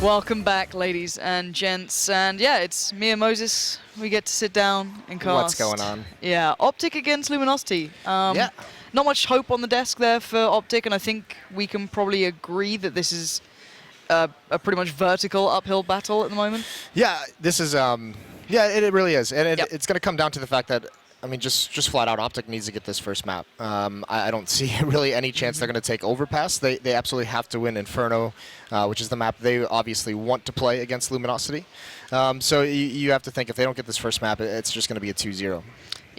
Welcome back, ladies and gents. And yeah, it's me and Moses. We get to sit down and cast. What's going on? Yeah, OpTic against Luminosity. Yeah. Not much hope on the desk there for OpTic, and I think we can probably agree that this is a pretty much vertical uphill battle at the moment. Yeah, this is, yeah, it really is. And Yep. it's going to come down to the fact that, I mean, just flat out, OpTic needs to get this first map. I don't see really any chance they're going to take Overpass. They absolutely have to win Inferno, which is the map they obviously want to play against Luminosity. So you have to think if they don't get this first map, it's just going to be a 2-0.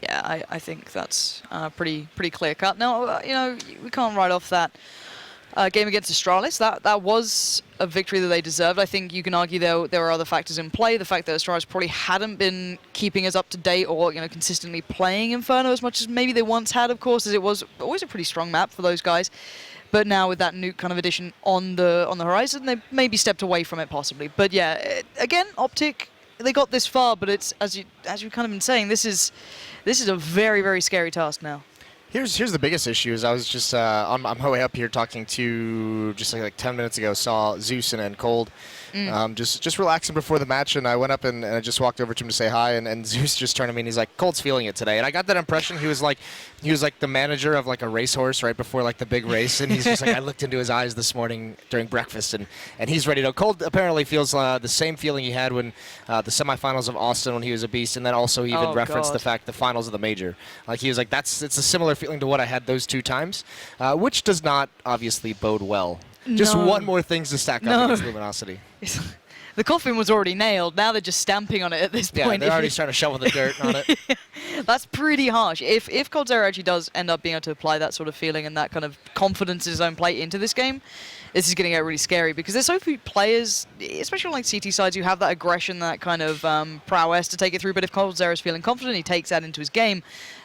Yeah, I think that's pretty clear cut. Now, you know, we can't write off that game against Astralis. That was a victory that they deserved. I think you can argue there were other factors in play. The fact that Astralis probably hadn't been keeping us up to date or consistently playing Inferno as much as maybe they once had, of course, as it was always a pretty strong map for those guys. But now with that new kind of addition on the horizon, they maybe stepped away from it possibly. But yeah, again, OpTic, they got this far, but it's as you've kind of been saying, this is a very scary task now. Here's the biggest issue is I was just on my way up here talking to, just like 10 minutes ago, saw Zeus and Cold just relaxing before the match, and I went up and I just walked over to him to say hi, and Zeus just turned to me and he's like, Cold's feeling it today. And I got that impression he was like the manager of like a racehorse right before like the big race, and he's just like, I looked into his eyes this morning during breakfast and he's ready to go. Cold apparently feels the same feeling he had when the semifinals of Austin when he was a beast, and then also he even referenced the fact the finals of the major. Like he was like, it's a similar feeling to what I had those two times, which does not obviously bode well. Just one more things to stack up against Luminosity. The coffin was already nailed. Now they're just stamping on it at this point. Yeah, they're already starting to shovel the dirt on it. That's pretty harsh. If coldzera actually does end up being able to apply that sort of feeling and that kind of confidence in his own play into this game, this is going to get really scary because there's so few players, especially on like CT sides, who have that aggression, that kind of prowess to take it through. But if coldzera is feeling confident, he takes that into his game.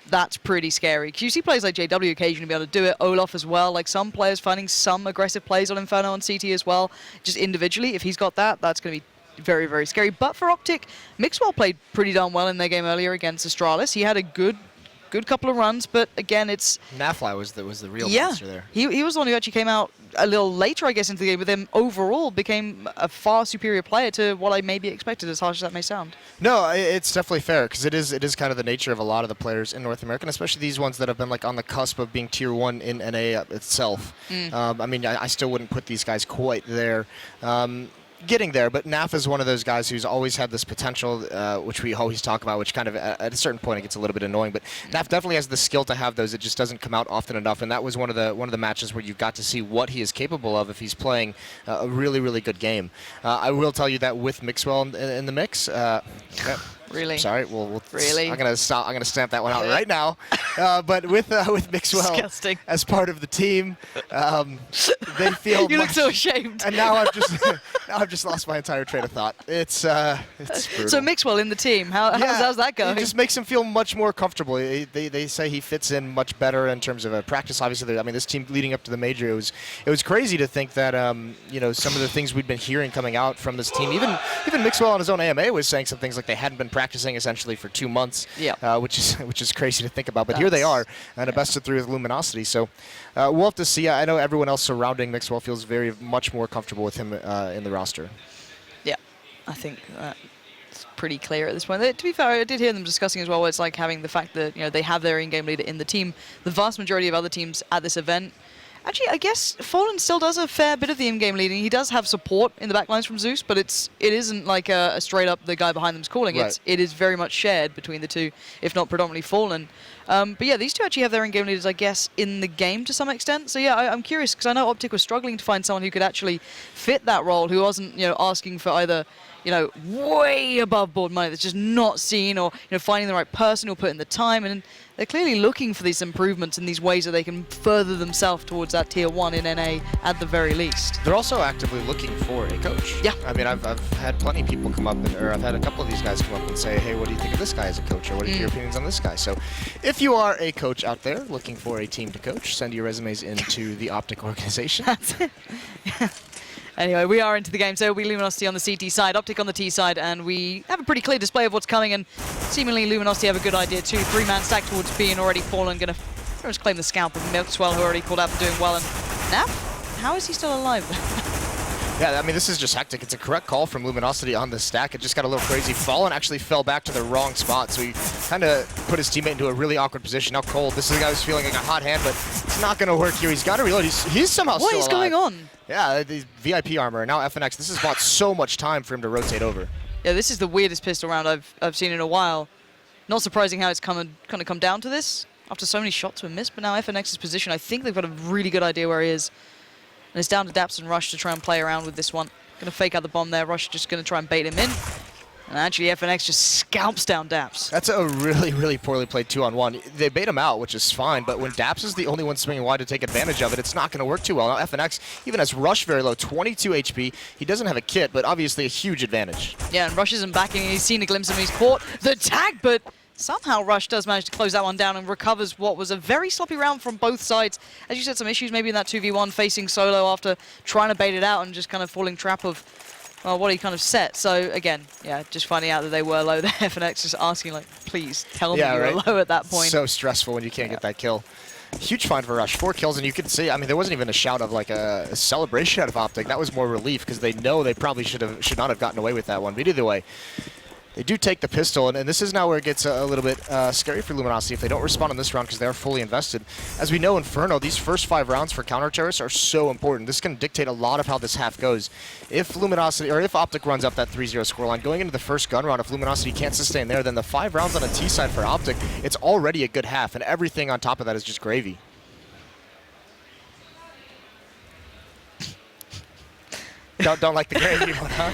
That's pretty scary. Because you see players like JW occasionally be able to do it, Olaf as well. Like some players finding some aggressive plays on Inferno on CT as well, just individually. If he's got that, that's going to be very scary. But for OpTic, Mixwell played pretty darn well in their game earlier against Astralis. He had a good couple of runs, but again, it's... Nafly was the real monster there. He was the one who actually came out a little later, I guess, into the game, but then overall became a far superior player to what I maybe expected, as harsh as that may sound. No, it's definitely fair, because it is kind of the nature of a lot of the players in North America, and especially these ones that have been like on the cusp of being Tier 1 in NA itself. I mean, I still wouldn't put these guys quite there. Getting there, but Naf is one of those guys who's always had this potential, which we always talk about, which kind of at a certain point it gets a little bit annoying. But Naf definitely has the skill to have those. It just doesn't come out often enough, and that was one of the matches where you got to see what he is capable of if he's playing a really good game. I will tell you that with Mixwell in the mix. Really? Sorry, we'll really? I'm gonna stamp that one out right now. But with Mixwell Disgusting. as part of the team, they feel. You look so ashamed. And now I've just lost my entire train of thought. It's brutal. So Mixwell in the team, how's that going? It just makes him feel much more comfortable. They say he fits in much better in terms of practice. Obviously, I mean, this team leading up to the major, it was crazy to think that some of the things we'd been hearing coming out from this team, even Mixwell on his own AMA was saying some things like they hadn't been practicing essentially for 2 months, which is crazy to think about. But here they are, and a best of 3 with Luminosity. So we'll have to see. I know everyone else surrounding Mixwell feels very much more comfortable with him in the roster. Yeah, I think it's pretty clear at this point. To be fair, I did hear them discussing as well. Where it's like having the fact that they have their in-game leader in the team. The vast majority of other teams at this event. Actually, I guess Fallen still does a fair bit of the in-game leading. He does have support in the backlines from Zeus, but it isn't like a straight up the guy behind them's calling. Right. It is very much shared between the two, if not predominantly Fallen. But yeah, these two actually have their in-game leaders, I guess, in the game to some extent. So yeah, I'm curious, because I know OpTic was struggling to find someone who could actually fit that role, who wasn't asking for either way above board money that's just not seen, or finding the right person who'll put in the time. And they're clearly looking for these improvements in these ways that they can further themselves towards that Tier 1 in NA at the very least. They're also actively looking for a coach. Yeah. I mean, I've had plenty of people come up, or I've had a couple of these guys come up and say, hey, what do you think of this guy as a coach, or what are your opinions on this guy? So if you are a coach out there looking for a team to coach, send your resumes into the OpTic organization. That's it. Anyway, we are into the game, so it'll be Luminosity on the CT side, OpTic on the T side, and we have a pretty clear display of what's coming, and seemingly Luminosity have a good idea too. 3-man stack towards B, and already Fallen going to pretty much claim the scalp of Mixwell, who already called out for doing well. And Naf, how is he still alive? Yeah, I mean, this is just hectic. It's a correct call from Luminosity on the stack. It just got a little crazy. Fallen actually fell back to the wrong spot, so he kind of put his teammate into a really awkward position. Now Cold, this is the guy who's feeling like a hot hand, but it's not going to work here. He's got to reload. He's somehow still alive. What is going on? Yeah, the VIP armor. Now FNX, this has bought so much time for him to rotate over. Yeah, this is the weirdest pistol round I've seen in a while. Not surprising how it's kind of come down to this after so many shots were missed, but now FNX's position, I think they've got a really good idea where he is. And it's down to Daps and Rush to try and play around with this one. Going to fake out the bomb there. Rush just going to try and bait him in. And actually, FNX just scalps down Daps. That's a really, really poorly played 2-on-1. They bait him out, which is fine, but when Daps is the only one swinging wide to take advantage of it, it's not going to work too well. Now FNX even has Rush very low, 22 HP. He doesn't have a kit, but obviously a huge advantage. Yeah, and Rush isn't backing. He's seen a glimpse of him. He's caught the tag, but somehow Rush does manage to close that one down and recovers what was a very sloppy round from both sides. As you said, some issues maybe in that 2v1 facing solo after trying to bait it out and just kind of falling trap of what he kind of set. So again, yeah, just finding out that they were low there. FNX just asking like, please tell me you were low at that point. So stressful when you can't get that kill. Huge find for Rush, 4 kills, and you can see, I mean, there wasn't even a shout of like a celebration out of OpTic. That was more relief because they know they probably should not have gotten away with that one. But either way, they do take the pistol, and this is now where it gets a little bit scary for Luminosity if they don't respond in this round because they are fully invested. As we know, Inferno, these first 5 rounds for counter-terrorists are so important. This can dictate a lot of how this half goes. If Luminosity, or if OpTic runs up that 3-0 scoreline, going into the first gun round, if Luminosity can't sustain there, then the 5 rounds on a T side for OpTic, it's already a good half, and everything on top of that is just gravy. Don't like the gravy one, huh?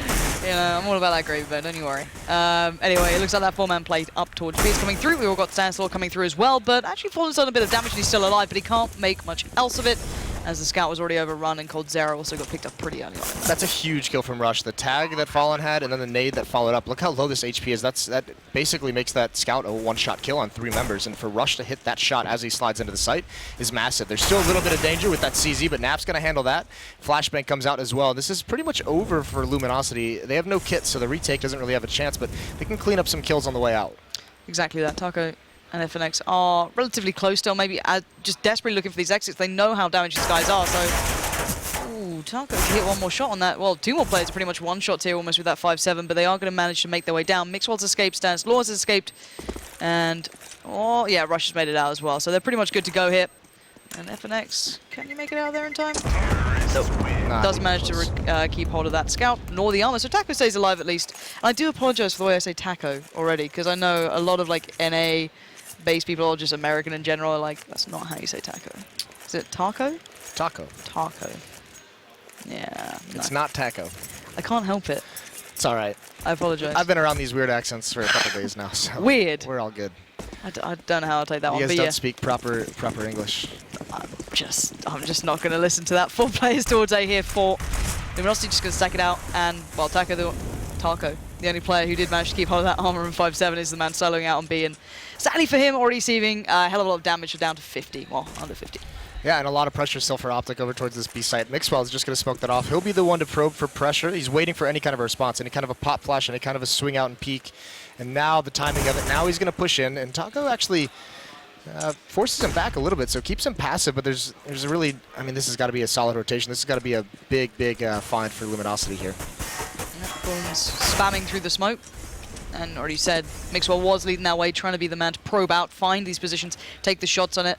Yeah, I'm all about that gravy, but don't you worry. Anyway, it looks like that 4-man play up towards B is coming through. We've all got Stanislaw coming through as well, but actually Fallen's done a bit of damage and he's still alive, but he can't make much else of it, as the scout was already overrun and Cold Zero also got picked up pretty early on. That's a huge kill from Rush. The tag that Fallen had and then the nade that followed up. Look how low this HP is. That basically makes that scout a one-shot kill on 3 members, and for Rush to hit that shot as he slides into the site is massive. There's still a little bit of danger with that CZ, but Nap's going to handle that. Flashbang comes out as well. This is pretty much over for Luminosity. They have no kit, so the retake doesn't really have a chance, but they can clean up some kills on the way out. Exactly that. Taco and FNX are relatively close still, maybe just desperately looking for these exits. They know how damaged these guys are, so... Ooh, Taco can hit one more shot on that. Well, 2 more players pretty much one-shots here almost with that 5-7, but they are going to manage to make their way down. Mixwell's escaped, Stanislaw has escaped, and... oh, yeah, Rush has made it out as well, so they're pretty much good to go here. And FNX, can you make it out of there in time? Nope. Does manage to keep hold of that scout, nor the armor, so Taco stays alive at least. And I do apologize for the way I say Taco already, because I know a lot of like NA-based people, or just American in general, are like, that's not how you say taco. Is it taco? Taco. Taco. Yeah. It's not taco. I can't help it. It's all right. I apologize. I've been around these weird accents for a couple days now, so weird. We're all good. I don't know how I'll take that one. You guys but don't speak proper English. I'm just not going to listen to that. 4 players towards A here for Luminosity, just going to stack it out. And, well, Taco, the only player who did manage to keep hold of that armor in 5-7 is the man soloing out on B. And sadly for him, already receiving a hell of a lot of damage, down to 50. Well, under 50. Yeah, and a lot of pressure still for OpTic over towards this B site. Mixwell is just going to smoke that off. He'll be the one to probe for pressure. He's waiting for any kind of a response, any kind of a pop flash, any kind of a swing out and peek. And now the timing of it, now he's going to push in. And Taco actually forces him back a little bit, so keeps him passive. But there's a really, I mean, this has got to be a solid rotation. This has got to be a big find for Luminosity here. Boom's spamming through the smoke. And already said, Mixwell was leading that way, trying to be the man to probe out, find these positions, take the shots on it.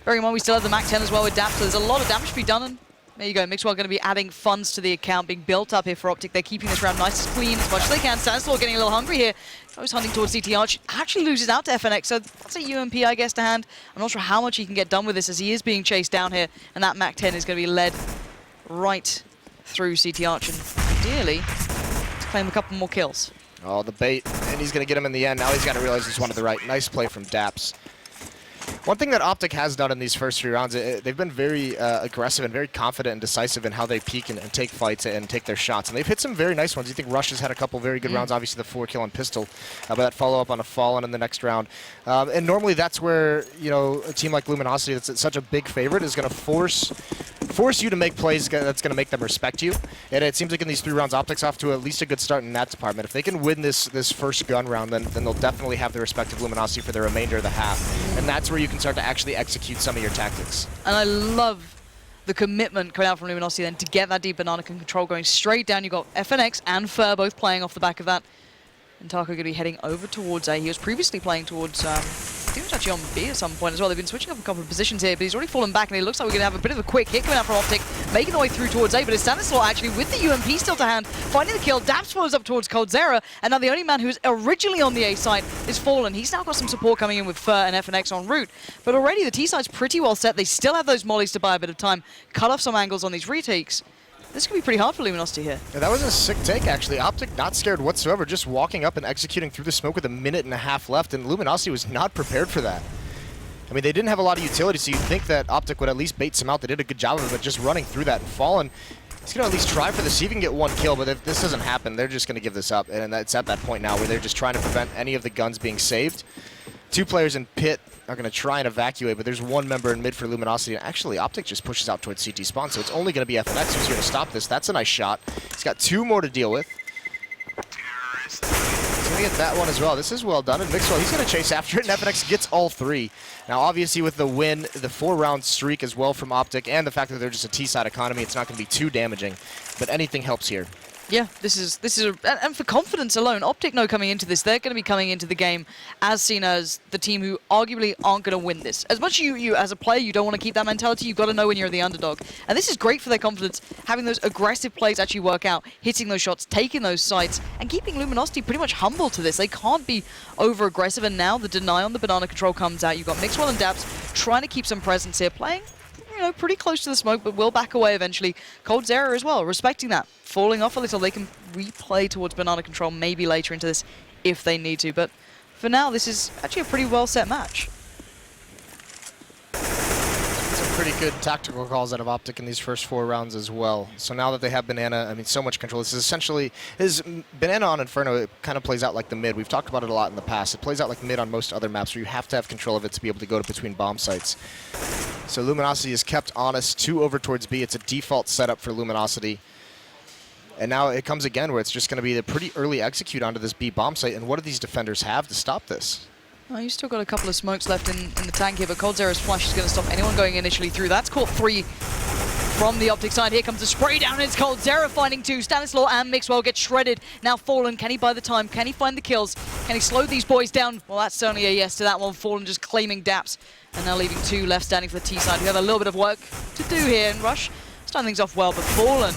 Bearing in mind, we still have the Mac 10 as well with Daps, so there's a lot of damage to be done. And there you go, Mixwell going to be adding funds to the account, being built up here for OpTic. They're keeping this round nice and clean as much as they can. Stanislaw getting a little hungry here. Goes hunting towards CT Arch, actually loses out to FNX, so that's a UMP, I guess, to hand. I'm not sure how much he can get done with this as he is being chased down here, and that Mac 10 is going to be led right through CT Arch, and ideally, to claim a couple more kills. Oh, the bait, and he's going to get him in the end. Now he's got to realize he's one to the right. Nice play from Daps. One thing that OpTic has done in these first 3 rounds, they've been very aggressive and very confident and decisive in how they peek and take fights and take their shots. And they've hit some very nice ones. You think Rush has had a couple very good rounds, obviously the 4-kill on pistol, but that follow-up on a Fallen in the next round. And normally that's where, you know, a team like Luminosity that's such a big favorite is going to force you to make plays that's going to make them respect you. And it seems like in these 3 rounds, OpTic's off to at least a good start in that department. If they can win this first gun round, then they'll definitely have the respect of Luminosity for the remainder of the half. And that's where you can start to actually execute some of your tactics. And I love the commitment coming out from Luminosity then to get that deep banana control going straight down. You've got FNX and Fer both playing off the back of that. And Taco going to be heading over towards A. He was previously playing towards, I think he was actually on B at some point as well. They've been switching up a couple of positions here, but he's already fallen back, and it looks like we're going to have a bit of a quick hit coming out from OpTic, making their way through towards A, but it's Stanislaw actually with the UMP still to hand, finding the kill. Daps follows up towards Coldzera, and now the only man who's originally on the A side is fallen. He's now got some support coming in with Fer and FNX en route, but already the T side's pretty well set. They still have those mollies to buy a bit of time, cut off some angles on these retakes. This could be pretty hard for Luminosity here. Yeah, that was a sick take, actually. OpTic not scared whatsoever, just walking up and executing through the smoke with 1.5 minutes left, and Luminosity was not prepared for that. I mean, they didn't have a lot of utility, so you'd think that OpTic would at least bait some out. They did a good job of it, but just running through that and Fallen, he's going to at least try for this, see if he can get one kill, but if this doesn't happen, they're just going to give this up, and it's at that point now where they're just trying to prevent any of the guns being saved. 2 players in pit are going to try and evacuate, but there's 1 member in mid for Luminosity, and actually OpTic just pushes out towards CT spawn, so it's only going to be FNX who's here to stop this. That's a nice shot. He's got 2 more to deal with. He's going to get that one as well. This is well done, and Mixwell, he's going to chase after it, and FNX gets all 3. Now, obviously, with the win, the 4-round streak as well from OpTic, and the fact that they're just a T-side economy, it's not going to be too damaging, but anything helps here. Yeah, this is and for confidence alone, OpTic know coming into this, they're going to be coming into the game as seen as the team who arguably aren't going to win this. As much as you as a player, you don't want to keep that mentality, you've got to know when you're the underdog. And this is great for their confidence, having those aggressive plays actually work out, hitting those shots, taking those sites, and keeping Luminosity pretty much humble to this. They can't be over-aggressive, and now the deny on the banana control comes out. You've got Mixwell and Daps trying to keep some presence here, playing pretty close to the smoke, but will back away eventually. Coldzera as well, respecting that. Falling off a little, they can replay towards banana control maybe later into this if they need to, but for now, this is actually a pretty well-set match. Some pretty good tactical calls out of OpTic in these first 4 rounds as well. So now that they have Banana, I mean, so much control. This is essentially, Banana on Inferno, it kind of plays out like the mid. We've talked about it a lot in the past. It plays out like mid on most other maps where you have to have control of it to be able to go to between bomb sites. So Luminosity is kept honest, 2 over towards B. It's a default setup for Luminosity. And now it comes again where it's just going to be the pretty early execute onto this B bomb site. And what do these defenders have to stop this? Well, you've still got a couple of smokes left in the tank here, but Coldzera's flash is going to stop anyone going initially through. That's caught 3 from the OpTic side. Here comes the spray down, and it's Coldzera finding 2. Stanislaw and Mixwell get shredded. Now Fallen, can he buy the time? Can he find the kills? Can he slow these boys down? Well, that's certainly a yes to that one. Fallen just claiming Daps. And now leaving 2 left standing for the T side. We have a little bit of work to do here, and Rush starting things off well, but Fallen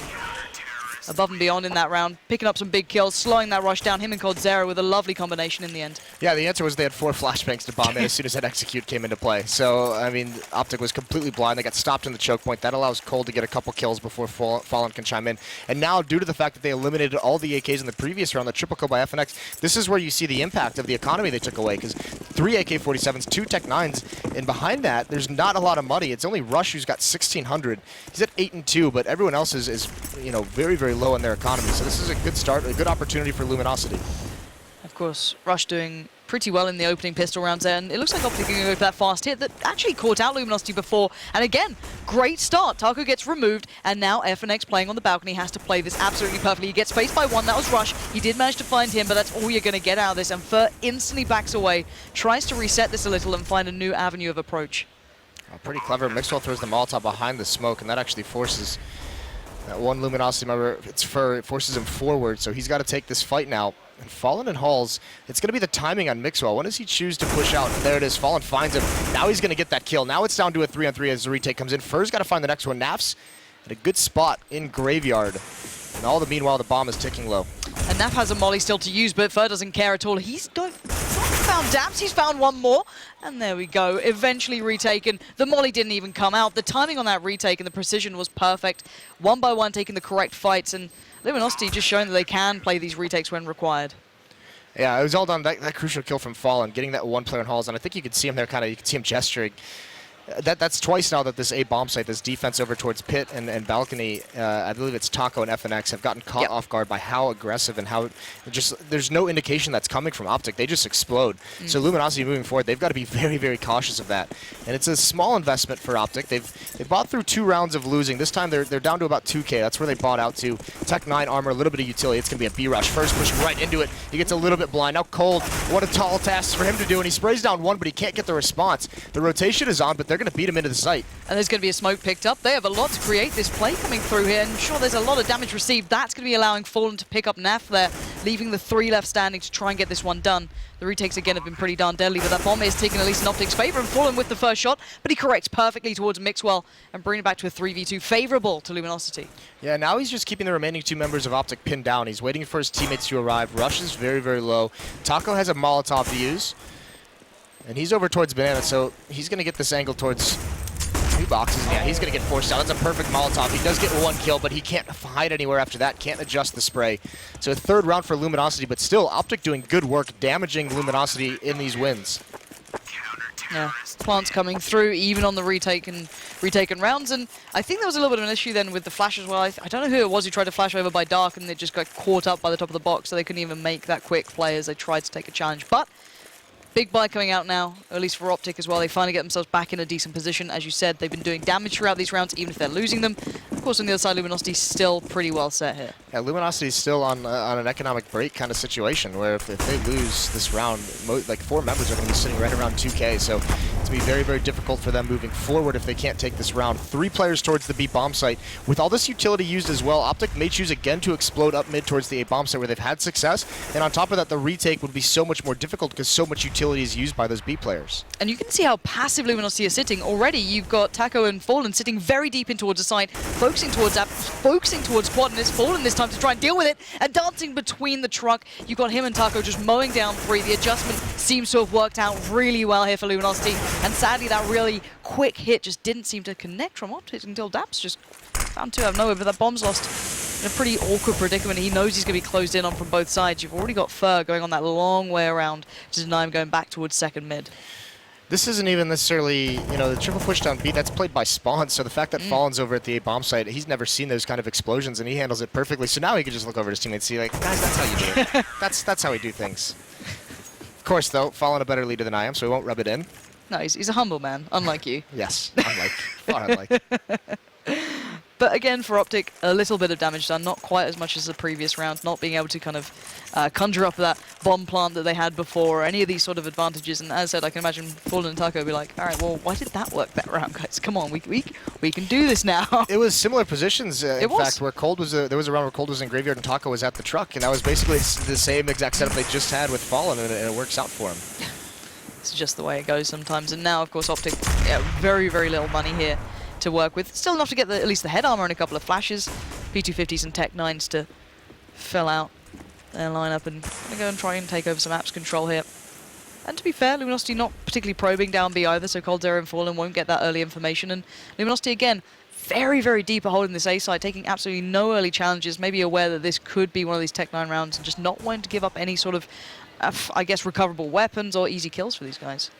above and beyond in that round, picking up some big kills, slowing that rush down, him and Coldzera with a lovely combination in the end. Yeah, the answer was they had 4 flashbangs to bomb in as soon as that execute came into play. So, I mean, OpTic was completely blind. They got stopped in the choke point. That allows Cold to get a couple kills before Fallen can chime in. And now, due to the fact that they eliminated all the AKs in the previous round, the triple kill by FNX, this is where you see the impact of the economy they took away, because 3 AK-47s, 2 Tech 9s, and behind that, there's not a lot of money. It's only Rush who's got 1,600. He's at 8 and 2, but everyone else is very, very low in their economy. So this is a good start, a good opportunity for Luminosity. Of course, Rush doing pretty well in the opening pistol rounds there, and it looks like OpTic can go for that fast hit that actually caught out Luminosity before. And again, great start. Taco gets removed, and now FNX playing on the balcony has to play this absolutely perfectly. He gets spaced by 1, that was Rush. He did manage to find him, but that's all you're going to get out of this. And Fer instantly backs away, tries to reset this a little and find a new avenue of approach. Oh, pretty clever. Mixwell throws the Molotov behind the smoke, and that actually forces that 1 Luminosity member. It's Fer, it forces him forward, so he's got to take this fight now. And Fallen and Halls, it's going to be the timing on Mixwell. When does he choose to push out? And there it is. Fallen finds him. Now he's going to get that kill. Now it's down to a 3-on-3 as the retake comes in. Fer's got to find the next one. Naf's at a good spot in Graveyard. And meanwhile, the bomb is ticking low. And Naf has a molly still to use, but Fer doesn't care at all. He's not found Daps, he's found 1 more. And there we go, eventually retaken. The molly didn't even come out. The timing on that retake and the precision was perfect. 1 by 1 taking the correct fights, and Luminosity just showing that they can play these retakes when required. Yeah, it was all done. That crucial kill from Fallen, getting that 1 player in Halls, and I think you could see him there you could see him gesturing. That's twice now that this A bomb site, this defense over towards Pit and Balcony, I believe it's Taco and FNX, have gotten caught off guard by how aggressive and how there's no indication that's coming from OpTic. They just explode. So Luminosity moving forward, they've got to be very, very cautious of that. And it's a small investment for OpTic. They've bought through 2 rounds of losing. This time they're down to about 2K. That's where they bought out to. Tech 9 armor, a little bit of utility. It's going to be a B-rush. First push right into it. He gets a little bit blind. Now Cold, what a tall task for him to do. And he sprays down 1, but he can't get the response. The rotation is on, but they're going to beat him into the site. And there's going to be a smoke picked up. They have a lot to create this play coming through here. And sure, there's a lot of damage received. That's going to be allowing Fallen to pick up Naf there, leaving the 3 left standing to try and get this one done. The retakes again have been pretty darn deadly, but that bomb is taking at least in OpTic's favor, and Fallen with the first shot, but he corrects perfectly towards Mixwell and bringing it back to a 3v2 favorable to Luminosity. Yeah, now he's just keeping the remaining 2 members of OpTic pinned down. He's waiting for his teammates to arrive. Rush is very, very low. Taco has a Molotov to use, and he's over towards Banana, so he's going to get this angle towards 2 boxes. Yeah, he's going to get forced out. That's a perfect Molotov. He does get 1 kill, but he can't hide anywhere after that. Can't adjust the spray. So a 3rd round for Luminosity, but still, OpTic doing good work damaging Luminosity in these wins. Yeah, plants coming through, even on the retaken rounds, and I think there was a little bit of an issue then with the flash as well. I don't know who it was who tried to flash over by Dark, and they just got caught up by the top of the box, so they couldn't even make that quick play as they tried to take a challenge. But big buy coming out now, at least for OpTic as well. They finally get themselves back in a decent position. As you said, they've been doing damage throughout these rounds, even if they're losing them. Of course, on the other side, Luminosity's still pretty well set here. Yeah, Luminosity's still on an economic break kind of situation, where if they lose this round, like 4 members are going to be sitting right around 2K, so it's going to be very, very difficult for them moving forward if they can't take this round. 3 players towards the B bomb site. With all this utility used as well, OpTic may choose again to explode up mid towards the A bomb site where they've had success, and on top of that, the retake would be so much more difficult because so much utility is used by those B players. And you can see how passive Luminosity is sitting. Already, you've got Taco and Fallen sitting very deep in towards the side, focusing towards that, focusing towards Quad, and it's Fallen this time to try and deal with it, and dancing between the truck. You've got him and Taco just mowing down 3. The adjustment seems to have worked out really well here for Luminosity, and sadly, that really quick hit just didn't seem to connect from OpTic until Daps just found 2 out of nowhere, but that bomb's lost in a pretty awkward predicament. He knows he's going to be closed in on from both sides. You've already got Fur going on that long way around to deny him going back towards second mid. This isn't even necessarily, the triple push down B, that's played by Spawn, so the fact that Fallen's over at the A bomb site, he's never seen those kind of explosions, and he handles it perfectly. So now he can just look over at his teammates and see, like, guys, that's how you do it. That's how we do things. Of course, though, Fallen a better leader than I am, so we won't rub it in. No, he's a humble man, unlike you. Yes, unlike. But again, for OpTic, a little bit of damage done, not quite as much as the previous round, not being able to kind of conjure up that bomb plant that they had before, or any of these sort of advantages. And as I said, I can imagine Fallen and Taco be like, all right, well, why did that work that round, guys? Come on, we can do this now. It was similar positions, in fact, where Cold was, there was a round where Cold was in Graveyard and Taco was at the truck, and that was basically the same exact setup they just had with Fallen, and it works out for him. It's just the way it goes sometimes. And now, of course, OpTic, very, very little money here to work with. Still enough to get at least the head armor and a couple of flashes. P250s and Tech 9s to fill out their lineup and go and try and take over some apps control here. And to be fair, Luminosity not particularly probing down B either, so Cold Zero and Fallen won't get that early information. And Luminosity, again, very, very deep at holding this A side, taking absolutely no early challenges, maybe aware that this could be one of these Tech 9 rounds and just not wanting to give up any sort of, I guess, recoverable weapons or easy kills for these guys.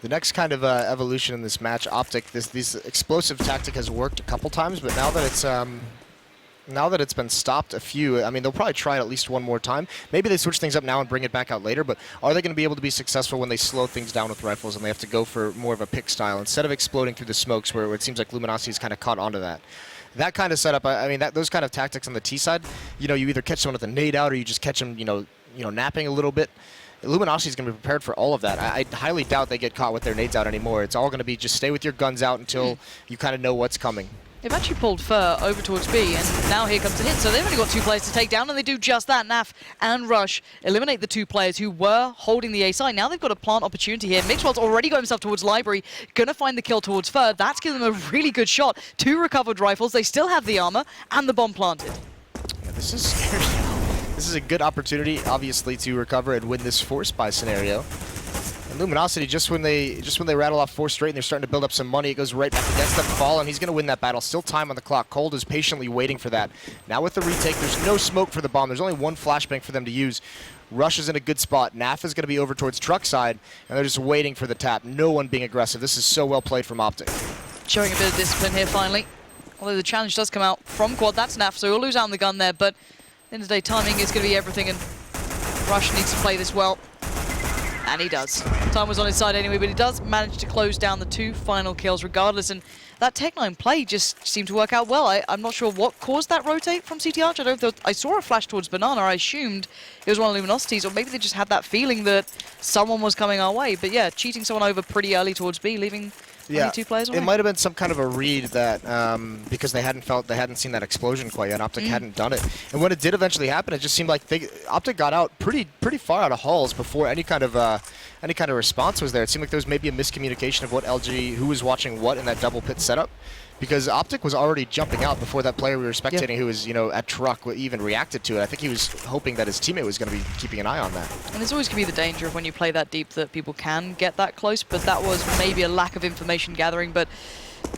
The next kind of evolution in this match, OpTic, this explosive tactic has worked a couple times, but now that it's been stopped a few, I mean, they'll probably try it at least one more time. Maybe they switch things up now and bring it back out later, but are they going to be able to be successful when they slow things down with rifles and they have to go for more of a pick style instead of exploding through the smokes, where it seems like Luminosity's kind of caught onto that? That kind of setup, I mean, those kind of tactics on the T side, you either catch someone with a nade out or you just catch them, napping a little bit. Luminosity is going to be prepared for all of that. I highly doubt they get caught with their nades out anymore. It's all going to be just stay with your guns out until you kind of know what's coming. They've actually pulled Fur over towards B, and now here comes the hit. So they've only got 2 players to take down, and they do just that. Naf and Rush eliminate the 2 players who were holding the A side. Now they've got a plant opportunity here. Mixwell's already got himself towards Library, going to find the kill towards Fur. That's given them a really good shot. 2 recovered rifles. They still have the armor and the bomb planted. Yeah, this is scary. This is a good opportunity, obviously, to recover and win this force buy scenario. And Luminosity, just when they rattle off 4 straight and they're starting to build up some money, it goes right back against them. Fallen, he's going to win that battle. Still time on the clock. Cold is patiently waiting for that. Now with the retake, there's no smoke for the bomb. There's only 1 flashbang for them to use. Rush is in a good spot. Naf is going to be over towards truck side, and they're just waiting for the tap. No one being aggressive. This is so well played from OpTic. Showing a bit of discipline here, finally. Although the challenge does come out from Quad, that's Naf, so he'll lose out on the gun there, but at the end of the day, timing is going to be everything, and Rush needs to play this well. And he does. Time was on his side anyway, but he does manage to close down the 2 final kills regardless, and that Tech 9 play just seemed to work out well. I'm not sure what caused that rotate from CT Arch. I saw a flash towards Banana. I assumed it was one of Luminosity's, or maybe they just had that feeling that someone was coming our way. But yeah, cheating someone over pretty early towards B, leaving Yeah, only 2 players away. it might have been some kind of a read that because they hadn't seen that explosion quite yet. OpTic hadn't done it, and when it did eventually happen, it just seemed like OpTic got out pretty far out of halls before any kind of response was there. It seemed like there was maybe a miscommunication of what LG, who was watching what in that double pit setup, because OpTic was already jumping out before that player we were spectating, who was at truck, even reacted to it. I think he was hoping that his teammate was going to be keeping an eye on that. And there's always going to be the danger of when you play that deep that people can get that close, but that was maybe a lack of information gathering. But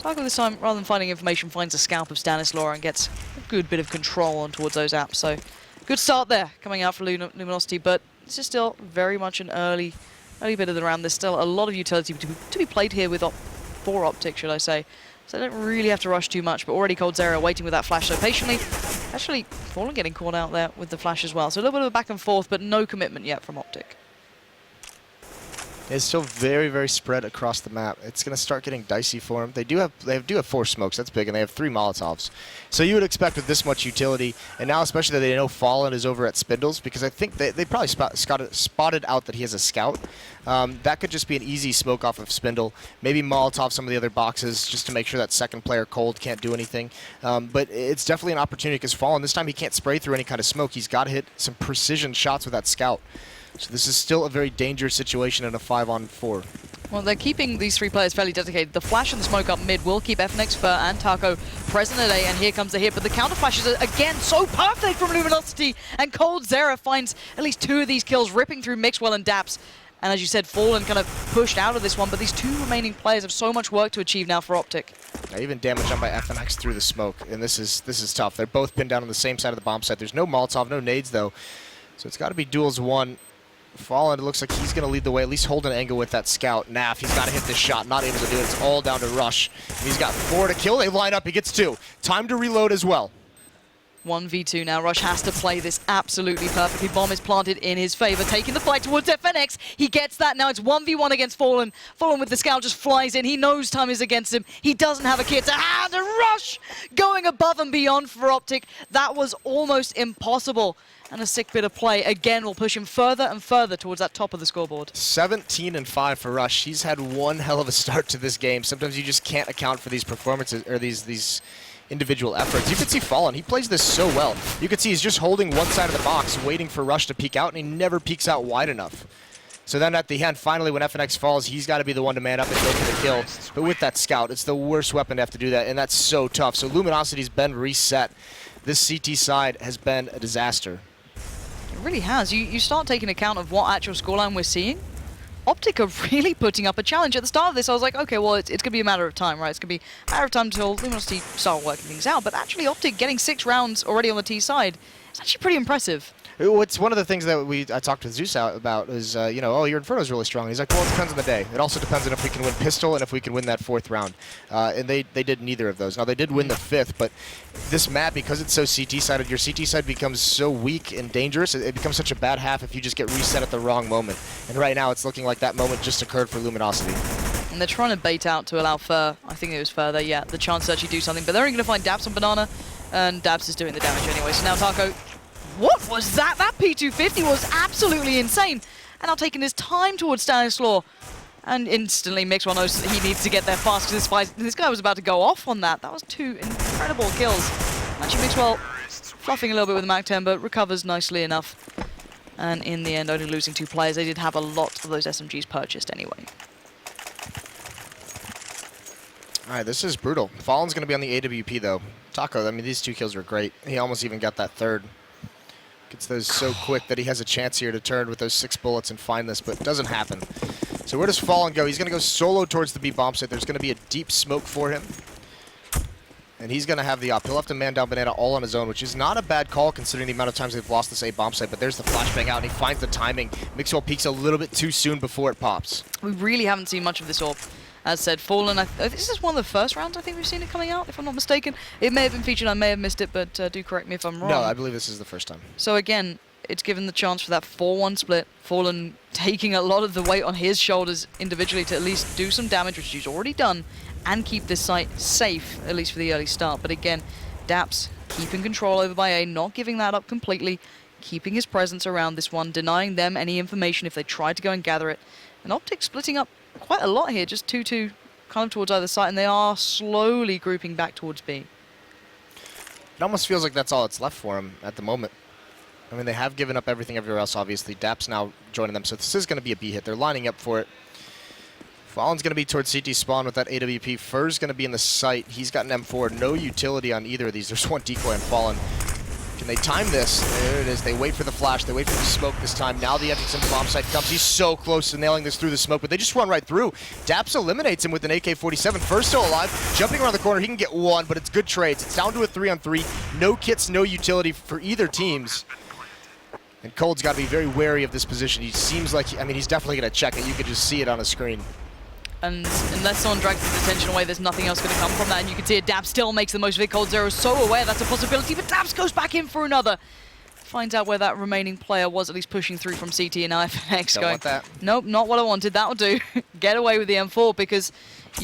Taco this time, rather than finding information, finds a scalp of Stanislaw and gets a good bit of control on towards those apps. So good start there coming out for Luminosity, but this is still very much an early bit of the round. There's still a lot of utility to be played here with for OpTic, should I say. So they don't really have to rush too much, but already coldzera waiting with that flash so patiently. Actually, Fallen getting caught out there with the flash as well. So a little bit of a back and forth, but no commitment yet from OpTic. It's still very, very spread across the map. It's going to start getting dicey for them. They do have 4 smokes. That's big, and they have 3 Molotovs. So you would expect with this much utility, and now especially that they know Fallen is over at Spindles, because I think they probably spotted out that he has a scout. That could just be an easy smoke off of Spindle. Maybe Molotov some of the other boxes just to make sure that second player Cold can't do anything. But it's definitely an opportunity because Fallen, this time he can't spray through any kind of smoke. He's got to hit some precision shots with that scout. So this is still a very dangerous situation in a 5-on-4. Well, they're keeping these 3 players fairly dedicated. The flash and the smoke up mid will keep FNX, Fur, and Taco present at A, and here comes the hit. But the counter flashes are, again, so perfect from Luminosity, and coldzera finds at least 2 of these kills, ripping through Mixwell and Daps. And as you said, Fallen kind of pushed out of this one, but these 2 remaining players have so much work to achieve now for OpTic. Now, even damage done by FNX through the smoke, and this is tough. They're both pinned down on the same side of the bomb site. There's no Molotov, no nades, though. So it's got to be duels 1. Fallen, it looks like he's going to lead the way, at least hold an angle with that scout. Naf, he's got to hit this shot, not able to do it. It's all down to Rush. He's got 4 to kill. They line up, he gets 2. Time to reload as well. 1v2 now. Rush has to play this absolutely perfectly. Bomb is planted in his favor, taking the fight towards FNX. He gets that. Now it's 1v1 against Fallen. Fallen with the scout just flies in. He knows time is against him. He doesn't have a kit to hand. And Rush going above and beyond for OpTic. That was almost impossible. And a sick bit of play, again, will push him further and further towards that top of the scoreboard. 17-5 for Rush. He's had one hell of a start to this game. Sometimes you just can't account for these performances, or these individual efforts. You can see Fallen, he plays this so well. You can see he's just holding one side of the box, waiting for Rush to peek out, and he never peeks out wide enough. So then at the end, finally, when FNX falls, he's got to be the one to man up and go for the kill. But with that scout, it's the worst weapon to have to do that, and that's so tough. So Luminosity's been reset. This CT side has been a disaster. It really has. You start taking account of what actual scoreline we're seeing. OpTic are really putting up a challenge. At the start of this, I was like, okay, well, it's going to be a matter of time, right? It's going to be a matter of time until Luminosity start working things out. But actually, OpTic getting 6 rounds already on the T side is actually pretty impressive. It's one of the things that I talked with Zeus about is, oh, your Inferno's really strong. He's like, well, it depends on the day. It also depends on if we can win pistol and if we can win that 4th round. And they did neither of those. Now, they did win the 5th, but this map, because it's so CT-sided, your CT side becomes so weak and dangerous. It becomes such a bad half if you just get reset at the wrong moment. And right now, it's looking like that moment just occurred for Luminosity. And they're trying to bait out to allow Fur, I think it was Fur there, yeah, the chance to actually do something. But they're only going to find Daps on Banana, and Daps is doing the damage anyway. So now Taco... What was that? That P250 was absolutely insane. And now taking his time towards Stanislaw. And instantly Mixwell knows that he needs to get there fast because this guy was about to go off on that. That was 2 incredible kills. Actually, Mixwell fluffing a little bit with the MAC-10, but recovers nicely enough. And in the end, only losing 2 players. They did have a lot of those SMGs purchased anyway. All right, this is brutal. Fallen's going to be on the AWP, though. Taco, I mean, these 2 kills were great. He almost even got that 3rd. Gets those so quick that he has a chance here to turn with those 6 bullets and find this, but it doesn't happen. So where does Fallen go? He's going to go solo towards the B bomb site. There's going to be a deep smoke for him. And he's going to have the op. He'll have to man down Banana all on his own, which is not a bad call considering the amount of times they've lost this A bomb site. But there's the flashbang out, and he finds the timing. Mixwell peeks a little bit too soon before it pops. We really haven't seen much of this AWP. As said, Fallen, this is one of the first rounds I think we've seen it coming out, if I'm not mistaken. It may have been featured, I may have missed it, but do correct me if I'm wrong. No, I believe this is the first time. So again, it's given the chance for that 4-1 split. Fallen taking a lot of the weight on his shoulders individually to at least do some damage, which he's already done, and keep this site safe, at least for the early start. But again, Daps keeping control over by A, not giving that up completely, keeping his presence around this one, denying them any information if they try to go and gather it. And OpTic splitting up quite a lot here, just 2-2 kind of towards either side, and they are slowly grouping back towards B. It almost feels like that's all that's left for him at the moment. I mean, they have given up everything everywhere else, obviously. Dap's now joining them, so this is going to be a B hit. They're lining up for it. Fallen's going to be towards CT spawn with that AWP. Fur's going to be in the site. He's got an M4. No utility on either of these. There's one decoy on Fallen. Can they time this? There it is. They wait for the flash. They wait for the smoke this time. Now the entrance into bomb site comes. He's so close to nailing this through the smoke, but they just run right through. Daps eliminates him with an AK-47. First still alive. Jumping around the corner. He can get one, but it's good trades. It's down to a 3-on-3. No kits, no utility for either teams. And Cold's got to be very wary of this position. He seems like, I mean, he's definitely going to check it. You could just see it on the screen. And unless someone drags his attention away, there's nothing else going to come from that. And you can see it. Daps still makes the most of it. Cold Zero is so aware that's a possibility, but Daps goes back in for another. Finds out where that remaining player was, at least pushing through from CT, and now FNX Don't going, want that. Nope, not what I wanted. That'll do. Get away with the M4, because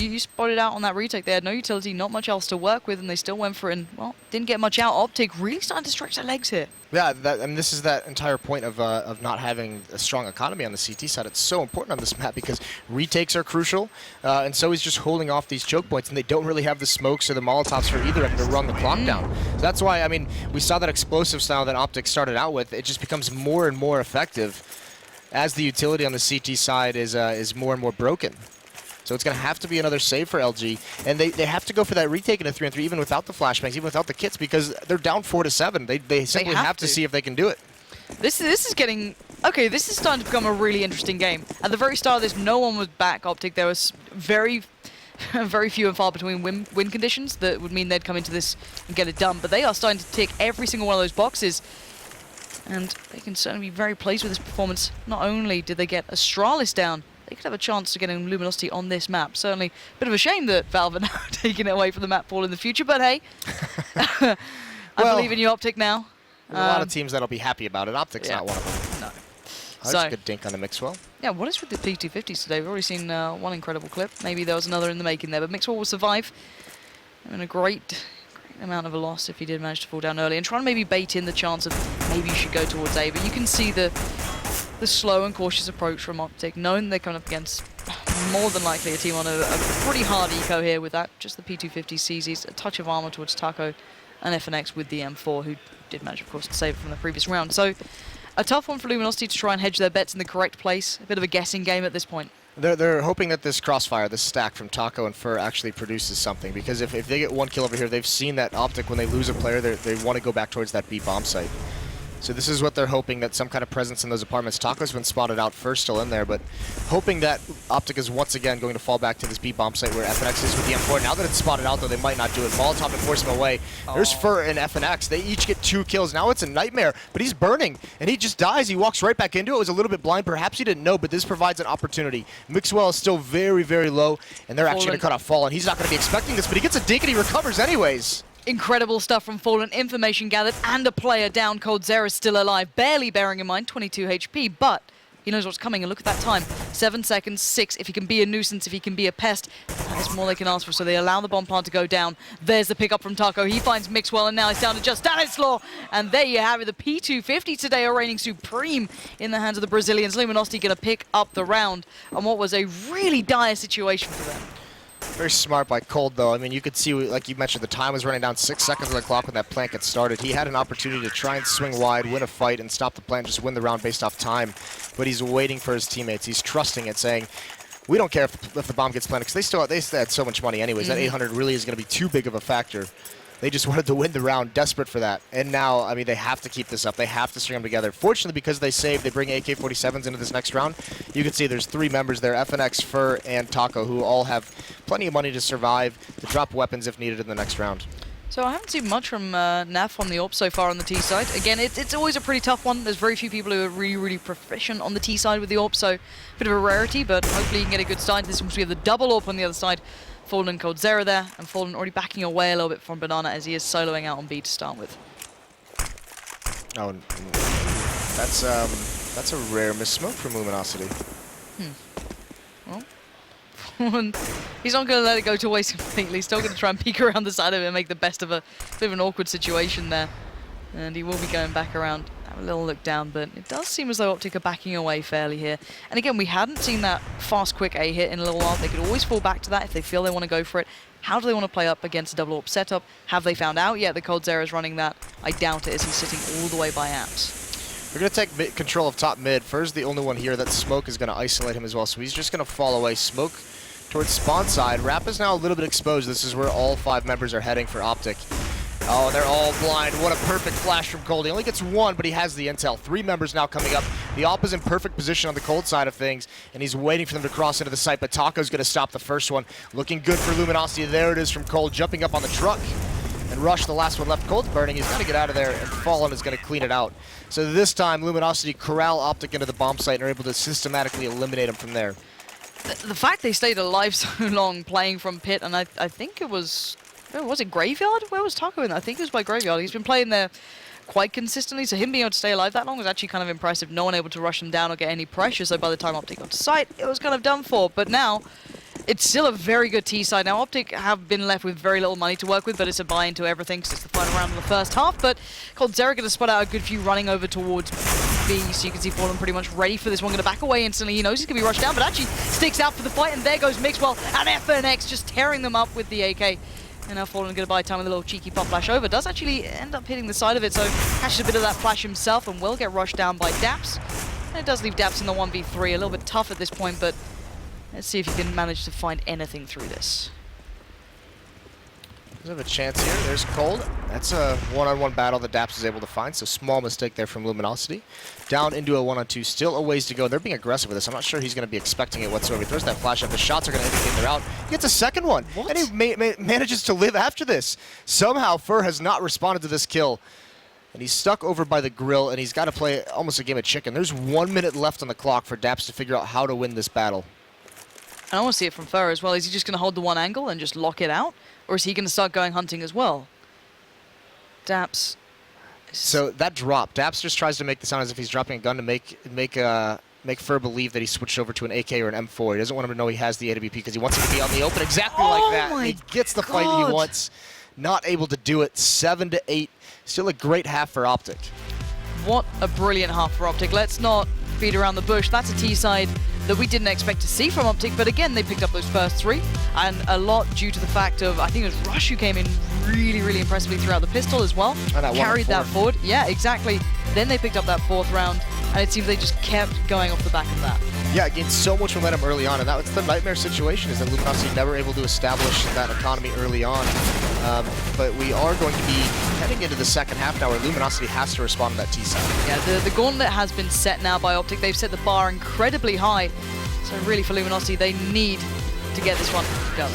you spotted out on that retake. They had no utility, not much else to work with, and they still went for it and, well, didn't get much out. OpTic really starting to stretch their legs here. Yeah, and this is that entire point of not having a strong economy on the CT side. It's so important on this map because retakes are crucial, and so he's just holding off these choke points, and they don't really have the smokes or the Molotovs for either of them to run the clock down. So that's why, I mean, we saw that explosive style that OpTic started out with. It just becomes more and more effective as the utility on the CT side is more and more broken. So it's going to have to be another save for LG, and they have to go for that retake in a 3-on-3, even without the flashbangs, even without the kits, because they're down 4-7. They simply have to see if they can do it. This is getting... Okay, this is starting to become a really interesting game. At the very start of this, no one was back OpTic. There was very few and far between win conditions that would mean they'd come into this and get it done, but they are starting to tick every single one of those boxes. And they can certainly be very pleased with this performance. Not only did they get Astralis down, they could have a chance to get in Luminosity on this map. Certainly a bit of a shame that Valve are now taking it away from the map pool in the future, but hey, I believe in you, OpTic, now. There's a lot of teams that'll be happy about it. OpTic's not one of them. No. That's a good dink on the Mixwell. Yeah, what is with the P250s today? We've already seen one incredible clip. Maybe there was another in the making there, but Mixwell will survive. And a great amount of a loss if he did manage to fall down early. And trying to maybe bait in the chance of maybe you should go towards A, but you can see the slow and cautious approach from OpTic, knowing they're coming up against more than likely a team on a pretty hard eco here with that. Just the P250 CZs, a touch of armor towards Taco and FNX with the M4, who did manage, of course, to save it from the previous round. So a tough one for Luminosity to try and hedge their bets in the correct place. A bit of a guessing game at this point. They're hoping that this crossfire, this stack from Taco and Fur actually produces something, because if they get one kill over here, they've seen that OpTic, when they lose a player, they want to go back towards that B bomb site. So this is what they're hoping, that some kind of presence in those apartments. Taco's been spotted out first, still in there, but hoping that OpTic is once again going to fall back to this B bomb site where FNX is with the M4. Now that it's spotted out, though, they might not do it. Molotov to force him away. There's Fur and FNX. They each get 2 kills. Now it's a nightmare, but he's burning, and he just dies. He walks right back into it. It was a little bit blind. Perhaps he didn't know, but this provides an opportunity. Mixwell is still very, very low, and they're actually going to cut off Fallen. He's not going to be expecting this, but he gets a dink and he recovers anyways. Incredible stuff from Fallen. Information gathered and a player down. Cold Zero is still alive, barely bearing in mind 22 HP, but he knows what's coming, and look at that time. 7 seconds, 6. If he can be a nuisance, if he can be a pest, that is more they can ask for. So they allow the bomb plant to go down. There's the pickup from Taco. He finds Mixwell, and now it's down to just Stanislaw. And there you have it. The P250 today are reigning supreme in the hands of the Brazilians. Luminosity going to pick up the round on what was a really dire situation for them. Very smart by Cold, though. I mean, you could see, like you mentioned, the time was running down 6 seconds on the clock when that plant gets started. He had an opportunity to try and swing wide, win a fight, and stop the plant, just win the round based off time. But he's waiting for his teammates. He's trusting it, saying, we don't care if the bomb gets planted, because they still had so much money anyways. That 800 really is going to be too big of a factor. They just wanted to win the round, desperate for that. And now, I mean, they have to keep this up. They have to string them together. Fortunately, because they saved, they bring AK-47s into this next round. You can see there's 3 members there, FNX, Fur, and Taco, who all have plenty of money to survive, to drop weapons if needed in the next round. So I haven't seen much from Naf on the AWP so far on the T side. Again, it's always a pretty tough one. There's very few people who are really, really proficient on the T side with the AWP, so a bit of a rarity, but hopefully you can get a good start. This one's we have the double AWP on the other side. Fallen and Cold Zero there, and Fallen already backing away a little bit from Banana as he is soloing out on B to start with. Oh, and that's a rare missmoke from Luminosity. Well, he's not going to let it go to waste completely. He's still going to try and peek around the side of it and make the best of a bit of an awkward situation there. And he will be going back around. Have a little look down, but it does seem as though OpTic are backing away fairly here. And again, we hadn't seen that fast, quick A hit in a little while. They could always fall back to that if they feel they want to go for it. How do they want to play up against a double AWP setup? Have they found out yet that coldzera is running that? I doubt it, as he's sitting all the way by apps. We're going to take control of top mid. Fur's the only one here that Smoke is going to isolate him as well, so he's just going to fall away. Smoke towards spawn side. Rap is now a little bit exposed. This is where all 5 members are heading for OpTic. Oh, they're all blind. What a perfect flash from Cold. He only gets 1, but he has the intel. 3 members now coming up. The Op is in perfect position on the Cold side of things, and he's waiting for them to cross into the site, but Taco's going to stop the first one. Looking good for Luminosity. There it is from Cold, jumping up on the truck. And Rush, the last one left. Cold's burning. He's got to get out of there, and Fallen is going to clean it out. So this time, Luminosity corral OpTic into the bomb site and are able to systematically eliminate him from there. The fact they stayed alive so long playing from pit, and I think it was... Was it Graveyard? Where was Taco in that? I think it was by Graveyard. He's been playing there quite consistently, so him being able to stay alive that long was actually kind of impressive. No one able to rush him down or get any pressure, so by the time OpTic got to site, it was kind of done for. But now, it's still a very good T side. Now, OpTic have been left with very little money to work with, but it's a buy into everything because it's the final round of the first half. But coldzera going to spot out a good few running over towards B, so you can see Fallen pretty much ready for this one. Going to back away instantly. He knows he's going to be rushed down, but actually sticks out for the fight, and there goes Mixwell and FNX just tearing them up with the AK. And now Fallen going to buy time with a little cheeky pop flash over. Does actually end up hitting the side of it, so catches a bit of that flash himself and will get rushed down by Daps. And it does leave Daps in the 1v3. A little bit tough at this point, but let's see if he can manage to find anything through this. Does have a chance here. There's Cold. That's a one-on-one battle that Daps is able to find, so small mistake there from Luminosity. Down into a 1-on-2. Still a ways to go. They're being aggressive with this. I'm not sure he's going to be expecting it whatsoever. He throws that flash up. The shots are going to indicate they're out. He gets a second one. What? And he manages to live after this. Somehow, Fur has not responded to this kill. And he's stuck over by the grill, and he's got to play almost a game of chicken. There's 1 minute left on the clock for Daps to figure out how to win this battle. I want to see it from Fur as well. Is he just going to hold the one angle and just lock it out? Or is he going to start going hunting as well? Daps. So that drop, Daps just tries to make the sound as if he's dropping a gun to make Fur believe that he switched over to an AK or an M4. He doesn't want him to know he has the AWP because he wants him to be on the open exactly like that. He gets the fight he wants. Not able to do it. 7-8. Still a great half for OpTic. What a brilliant half for OpTic. Let's not beat around the bush. That's a T side that we didn't expect to see from OpTic, but again, they picked up those first 3, and a lot due to the fact of, I think it was Rush who came in really, really impressively throughout the pistol as well. Carried that forward. Yeah, exactly. Then they picked up that 4th round, and it seems they just kept going off the back of that. Yeah, gained so much momentum early on, and that was the nightmare situation, is that Luminosity never able to establish that economy early on. But we are going to be heading into the second half now where Luminosity has to respond to that T-side. Yeah, the gauntlet has been set now by OpTic. They've set the bar incredibly high. So really for Luminosity, they need to get this one going.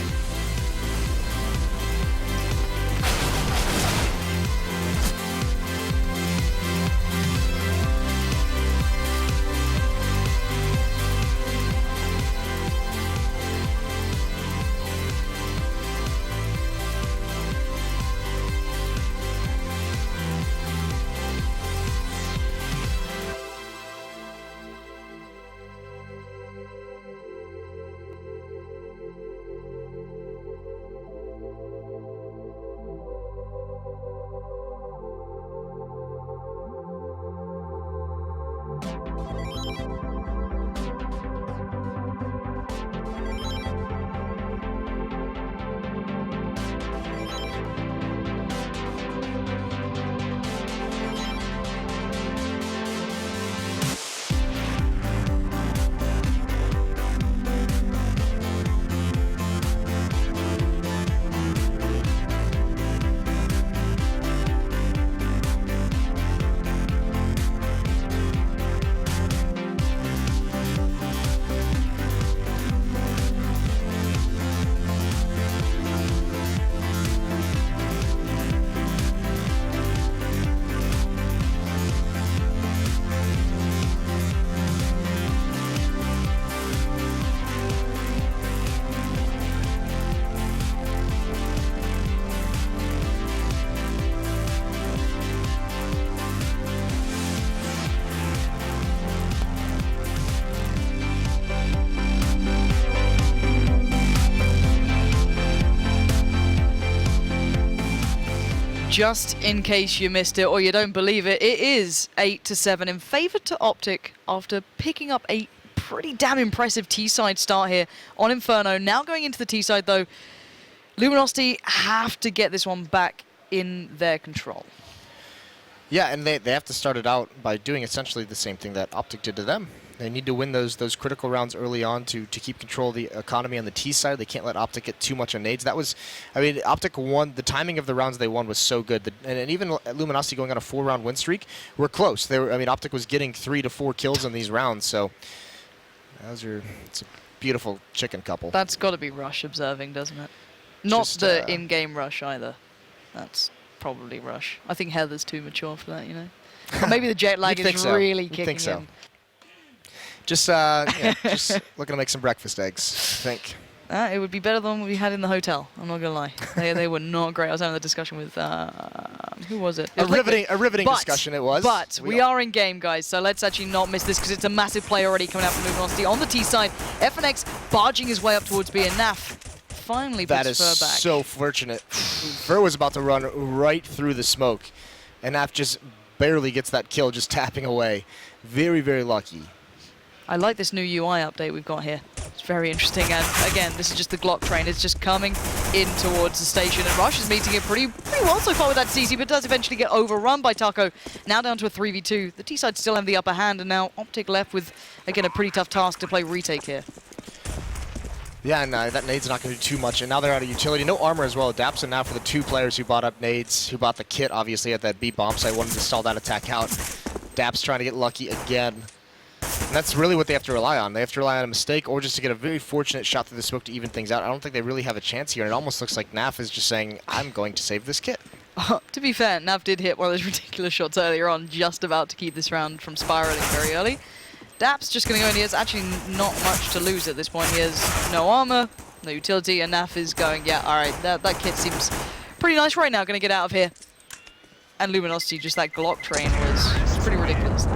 Just in case you missed it or you don't believe it, it is 8-7 in favor to OpTic after picking up a pretty damn impressive T-side start here on Inferno. Now going into the T-side though, Luminosity have to get this one back in their control. Yeah, and they have to start it out by doing essentially the same thing that OpTic did to them. They need to win those critical rounds early on to keep control of the economy on the T side. They can't let OpTic get too much on nades. That was, I mean, OpTic won. The timing of the rounds they won was so good. And even Luminosity going on a 4-round win streak were close. They were, I mean, OpTic was getting 3 to 4 kills on these rounds. So it's a beautiful chicken couple. That's got to be Rush observing, doesn't it? Not just, the in-game Rush either. That's probably Rush. I think Heather's too mature for that, you know. Or maybe the jet lag is really kicking in. Just just looking to make some breakfast eggs, I think. It would be better than what we had in the hotel. I'm not gonna lie, they were not great. I was having a discussion with who was it? A riveting discussion it was. But we are in game, guys. So let's actually not miss this because it's a massive play already coming out from Luminosity on the T side. FNX barging his way up towards B, and Naf finally puts Fur back. That is so fortunate. Fur was about to run right through the smoke, and Naf just barely gets that kill, just tapping away. Very, very lucky. I like this new UI update we've got here. It's very interesting, and again, this is just the Glock train. It's just coming in towards the station, and Rush is meeting it pretty well so far with that CC, but does eventually get overrun by Taco. Now down to a 3v2. The T-side still have the upper hand, and now OpTic left with, again, a pretty tough task to play retake here. Yeah, and that nade's not going to do too much, and now they're out of utility. No armor as well. Dapson now for the 2 players who bought up nades, who bought the kit, obviously, at that B bomb site, wanted to stall that attack out. Daps trying to get lucky again. And that's really what they have to rely on. They have to rely on a mistake or just to get a very fortunate shot through the smoke to even things out. I don't think they really have a chance here, and it almost looks like Naf is just saying, I'm going to save this kit. To be fair, Nav did hit one of those ridiculous shots earlier on, just about to keep this round from spiraling very early. Dap's just going to go in. He has actually not much to lose at this point. He has no armor, no utility, and Naf is going, yeah, all right, that kit seems pretty nice right now. Going to get out of here. And Luminosity, just that Glock train was pretty ridiculous.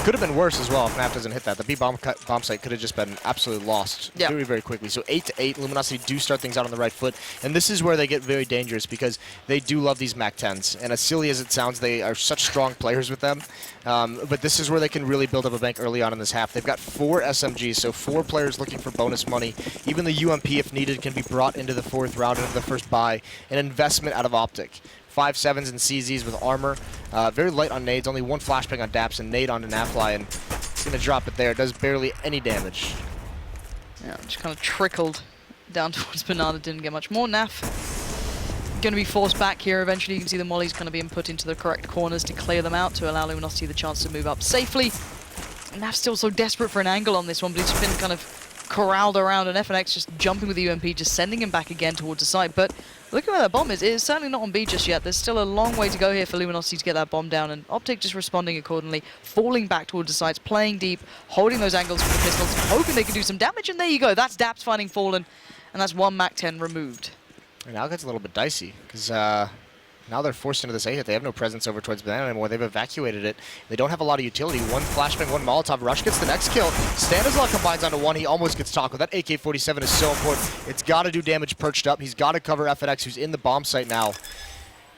Could have been worse as well if Naf doesn't hit that. The B bomb site could have just been absolutely lost very, very quickly. So 8-8, Luminosity do start things out on the right foot. And this is where they get very dangerous because they do love these MAC-10s. And as silly as it sounds, they are such strong players with them. But this is where they can really build up a bank early on in this half. They've got 4 SMGs, so 4 players looking for bonus money. Even the UMP, if needed, can be brought into the 4th round, into the first buy. An investment out of OpTic. 5.7s and CZs with armor. Very light on nades, only 1 flashbang on Daps and nade onto Nafly, and it's going to drop it there. It does barely any damage. Yeah, just kind of trickled down towards Banana, didn't get much more. Naf going to be forced back here eventually. You can see the molly's going to be input into the correct corners to clear them out to allow Luminosity the chance to move up safely. Naf's still so desperate for an angle on this one, but he's been kind of corralled around, and FNX just jumping with the UMP, just sending him back again towards the side. But look at where that bomb is. It is certainly not on B just yet. There's still a long way to go here for Luminosity to get that bomb down, and OpTic just responding accordingly, falling back towards the sides, playing deep, holding those angles with the pistols, hoping they can do some damage, and there you go. That's Daps finding Fallen, and that's 1 MAC-10 removed. And now it gets a little bit dicey, because now they're forced into this A hit. They have no presence over towards Banana anymore. They've evacuated it. They don't have a lot of utility. 1 flashbang, 1 Molotov. Rush gets the next kill. Stanislaw combines onto 1. He almost gets Taco. That AK-47 is so important. It's got to do damage perched up. He's got to cover FNX, who's in the bomb site now.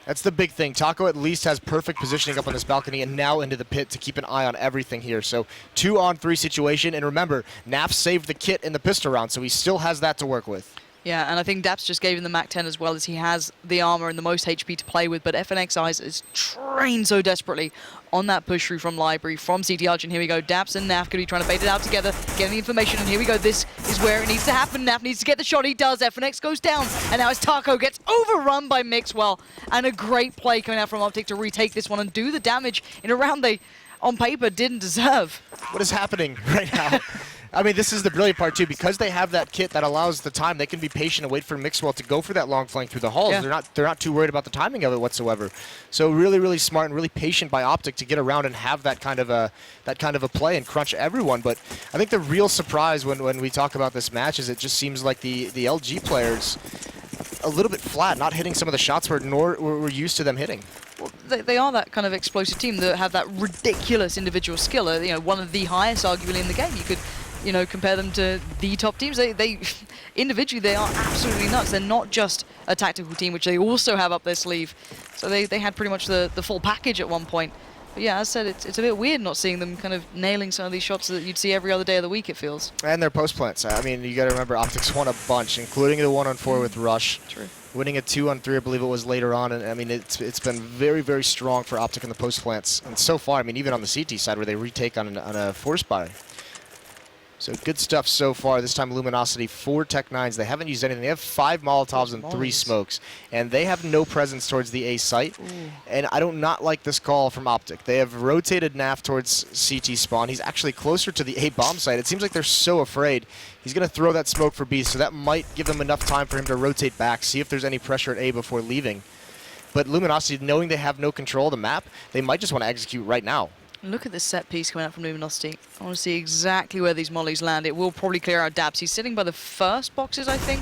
That's the big thing. Taco at least has perfect positioning up on this balcony and now into the pit to keep an eye on everything here. So 2-on-3 situation. And remember, Naf saved the kit in the pistol round, so he still has that to work with. Yeah, and I think Daps just gave him the MAC-10 as well, as he has the armor and the most HP to play with, but FNX Eyes is trained so desperately on that push through from Library, from CT Argent. Here we go, Daps and Naf going to be trying to bait it out together, getting the information, and here we go, this is where it needs to happen. Naf needs to get the shot, he does, FNX goes down, and now as Taco gets overrun by Mixwell, and a great play coming out from OpTic to retake this one and do the damage in a round they, on paper, didn't deserve. What is happening right now? I mean, this is the brilliant part, too. Because they have that kit that allows the time, they can be patient and wait for Mixwell to go for that long flank through the halls. Yeah. They're not too worried about the timing of it whatsoever. So really, really smart and really patient by OpTic to get around and have that kind of a play and crunch everyone. But I think the real surprise when we talk about this match is it just seems like the LG players a little bit flat, not hitting some of the shots we're used to them hitting. Well, they are that kind of explosive team that have that ridiculous individual skill. You know, one of the highest, arguably, in the game. You could you know, compare them to the top teams. They individually, they are absolutely nuts. They're not just a tactical team, which they also have up their sleeve. So they had pretty much the full package at one point. But yeah, as I said, it's a bit weird not seeing them kind of nailing some of these shots that you'd see every other day of the week, it feels. And their post plants. I mean, you got to remember, OpTic's won a bunch, including the 1-on-4 with Rush. True. Winning a 2-on-3, I believe it was later on. And I mean, it's been very, very strong for OpTic in the post plants. And so far, I mean, even on the CT side where they retake on a force buy. So good stuff so far. This time Luminosity, 4 Tech 9s. They haven't used anything. They have 5 Molotovs and 3 smokes. And they have no presence towards the A site. Ooh. And I do not like this call from OpTic. They have rotated Naf towards CT spawn. He's actually closer to the A bomb site. It seems like they're so afraid. He's going to throw that smoke for B, so that might give them enough time for him to rotate back, see if there's any pressure at A before leaving. But Luminosity, knowing they have no control of the map, they might just want to execute right now. Look at this set piece coming out from Luminosity. I want to see exactly where these mollies land. It will probably clear out Dabs. He's sitting by the first boxes, I think.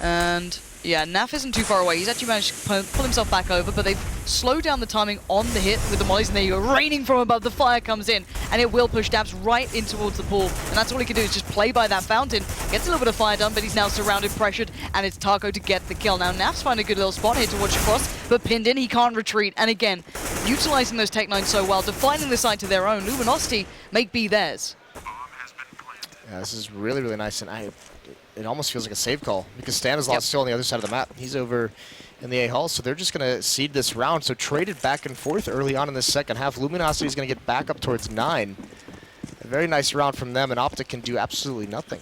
And yeah, Naf isn't too far away. He's actually managed to pull himself back over, but they've slowed down the timing on the hit with the mollies, and there you go, raining from above. The fire comes in, and it will push Dabs right in towards the pool. And that's all he can do is just play by that fountain. Gets a little bit of fire done, but he's now surrounded, pressured, and it's Taco to get the kill. Now Naf's finding a good little spot here to watch across, but pinned in, he can't retreat. And again, utilizing those Tech 9s so well, defining the site to their own. Luminosity make B theirs. Yeah, this is really, really nice, and it almost feels like a save call because Stanislaus is still on the other side of the map. He's over in the A hall, so they're just going to cede this round. So traded back and forth early on in the second half. Luminosity is going to get back up towards 9. A very nice round from them, and OpTic can do absolutely nothing.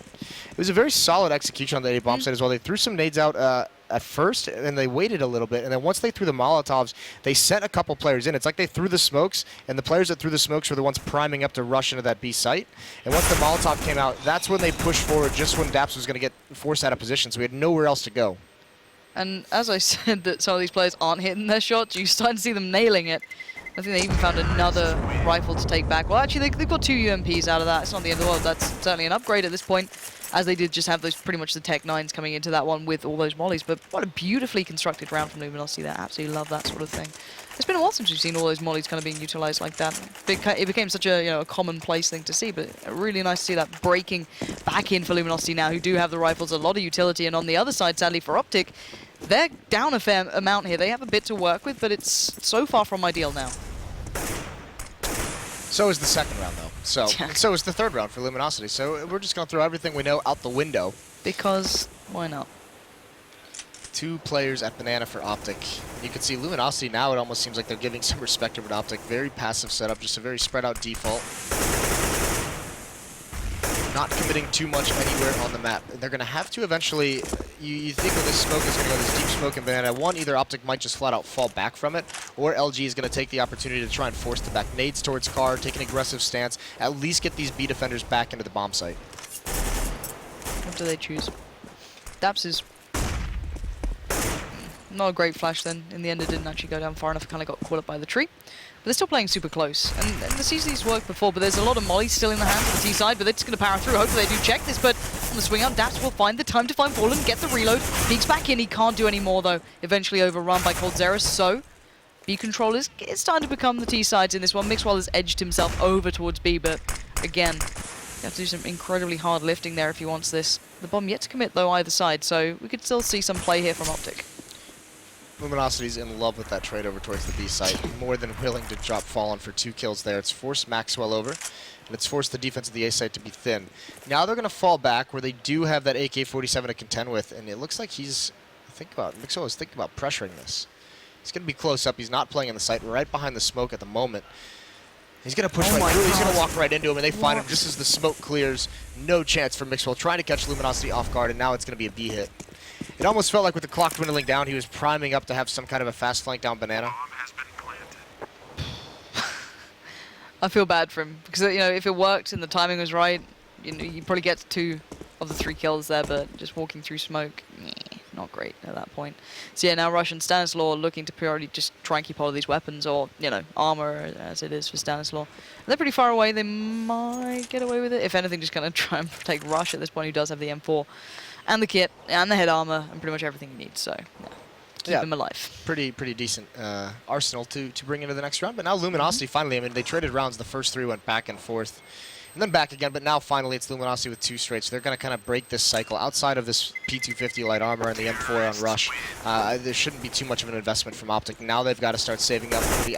It was a very solid execution on the A bomb side as well. They threw some nades out at first, and they waited a little bit, and then once they threw the Molotovs, they sent a couple players in. It's like they threw the smokes, and the players that threw the smokes were the ones priming up to rush into that B site. And once the Molotov came out, that's when they pushed forward, just when Daps was going to get forced out of position, so we had nowhere else to go. And as I said that some of these players aren't hitting their shots, you start to see them nailing it. I think they even found another rifle to take back. Well, actually, they've got 2 UMPs out of that. It's not the end of the world. That's certainly an upgrade at this point, as they did just have those pretty much the Tech 9s coming into that one with all those mollies. But what a beautifully constructed round from Luminosity there. Absolutely love that sort of thing. It's been a while since we've seen all those mollies kind of being utilized like that. It became such a, a commonplace thing to see, but really nice to see that breaking back in for Luminosity now, who do have the rifles, a lot of utility. And on the other side, sadly for OpTic, they're down a fair amount here. They have a bit to work with, but it's so far from ideal now. So is the second round, though. So is the third round for Luminosity. So we're just going to throw everything we know out the window. Because why not? 2 players at Banana for OpTic. You can see Luminosity now, it almost seems like they're giving some respect over to OpTic. Very passive setup, just a very spread out default. Not committing too much anywhere on the map. And they're going to have to eventually, you think that this smoke is going to go, this deep smoke in Banana. One, either OpTic might just flat out fall back from it, or LG is going to take the opportunity to try and force the back nades towards Car, take an aggressive stance, at least get these B defenders back into the bomb site. What do they choose? Daps is not a great flash then. In the end, it didn't actually go down far enough. It kind of got caught up by the tree. But they're still playing super close. And the CC's worked before, but there's a lot of mollies still in the hands of the T side, but they're just going to power through. Hopefully they do check this, but on the swing out, Daps will find the time to find Fallen, get the reload. Peeks back in. He can't do any more, though. Eventually overrun by Cold Xeris, so B control is starting to become the T sides in this one. Mixwell has edged himself over towards B, but again, you have to do some incredibly hard lifting there if he wants this. The bomb yet to commit, though, either side, so we could still see some play here from OpTic. Luminosity's in love with that trade over towards the B site. More than willing to drop Fallen for 2 kills there. It's forced Maxwell over, and it's forced the defense of the A site to be thin. Now they're going to fall back where they do have that AK-47 to contend with, and it looks like Maxwell is thinking about pressuring this. He's going to be close up. He's not playing in the site, right behind the smoke at the moment. He's going to push right through. He's going to walk right into him, and they find him just as the smoke clears. No chance for Mixwell trying to catch Luminosity off guard, and now it's going to be a B hit. It almost felt like with the clock dwindling down, he was priming up to have some kind of a fast flank down Banana. I feel bad for him because if it worked and the timing was right, you probably get 2 of the 3 kills there, but just walking through smoke, not great at that point. So yeah, now Rush and Stanislaw looking to purely just try and keep hold of these weapons, or armor as it is for Stanislaw. They're pretty far away. They might get away with it. If anything, just kind of try and protect Rush at this point, who does have the M4 and the kit and the head armor and pretty much everything he needs. So keep him alive. Pretty decent arsenal to bring into the next round. But now Luminosity finally, I mean, they traded rounds. The first 3 went back and forth. and then back again. But now finally it's Luminosity with 2 straight, so they're going to kind of break this cycle. Outside of this P250 light armor and the M4 on Rush, there shouldn't be too much of an investment from OpTic. Now they've got to start saving up for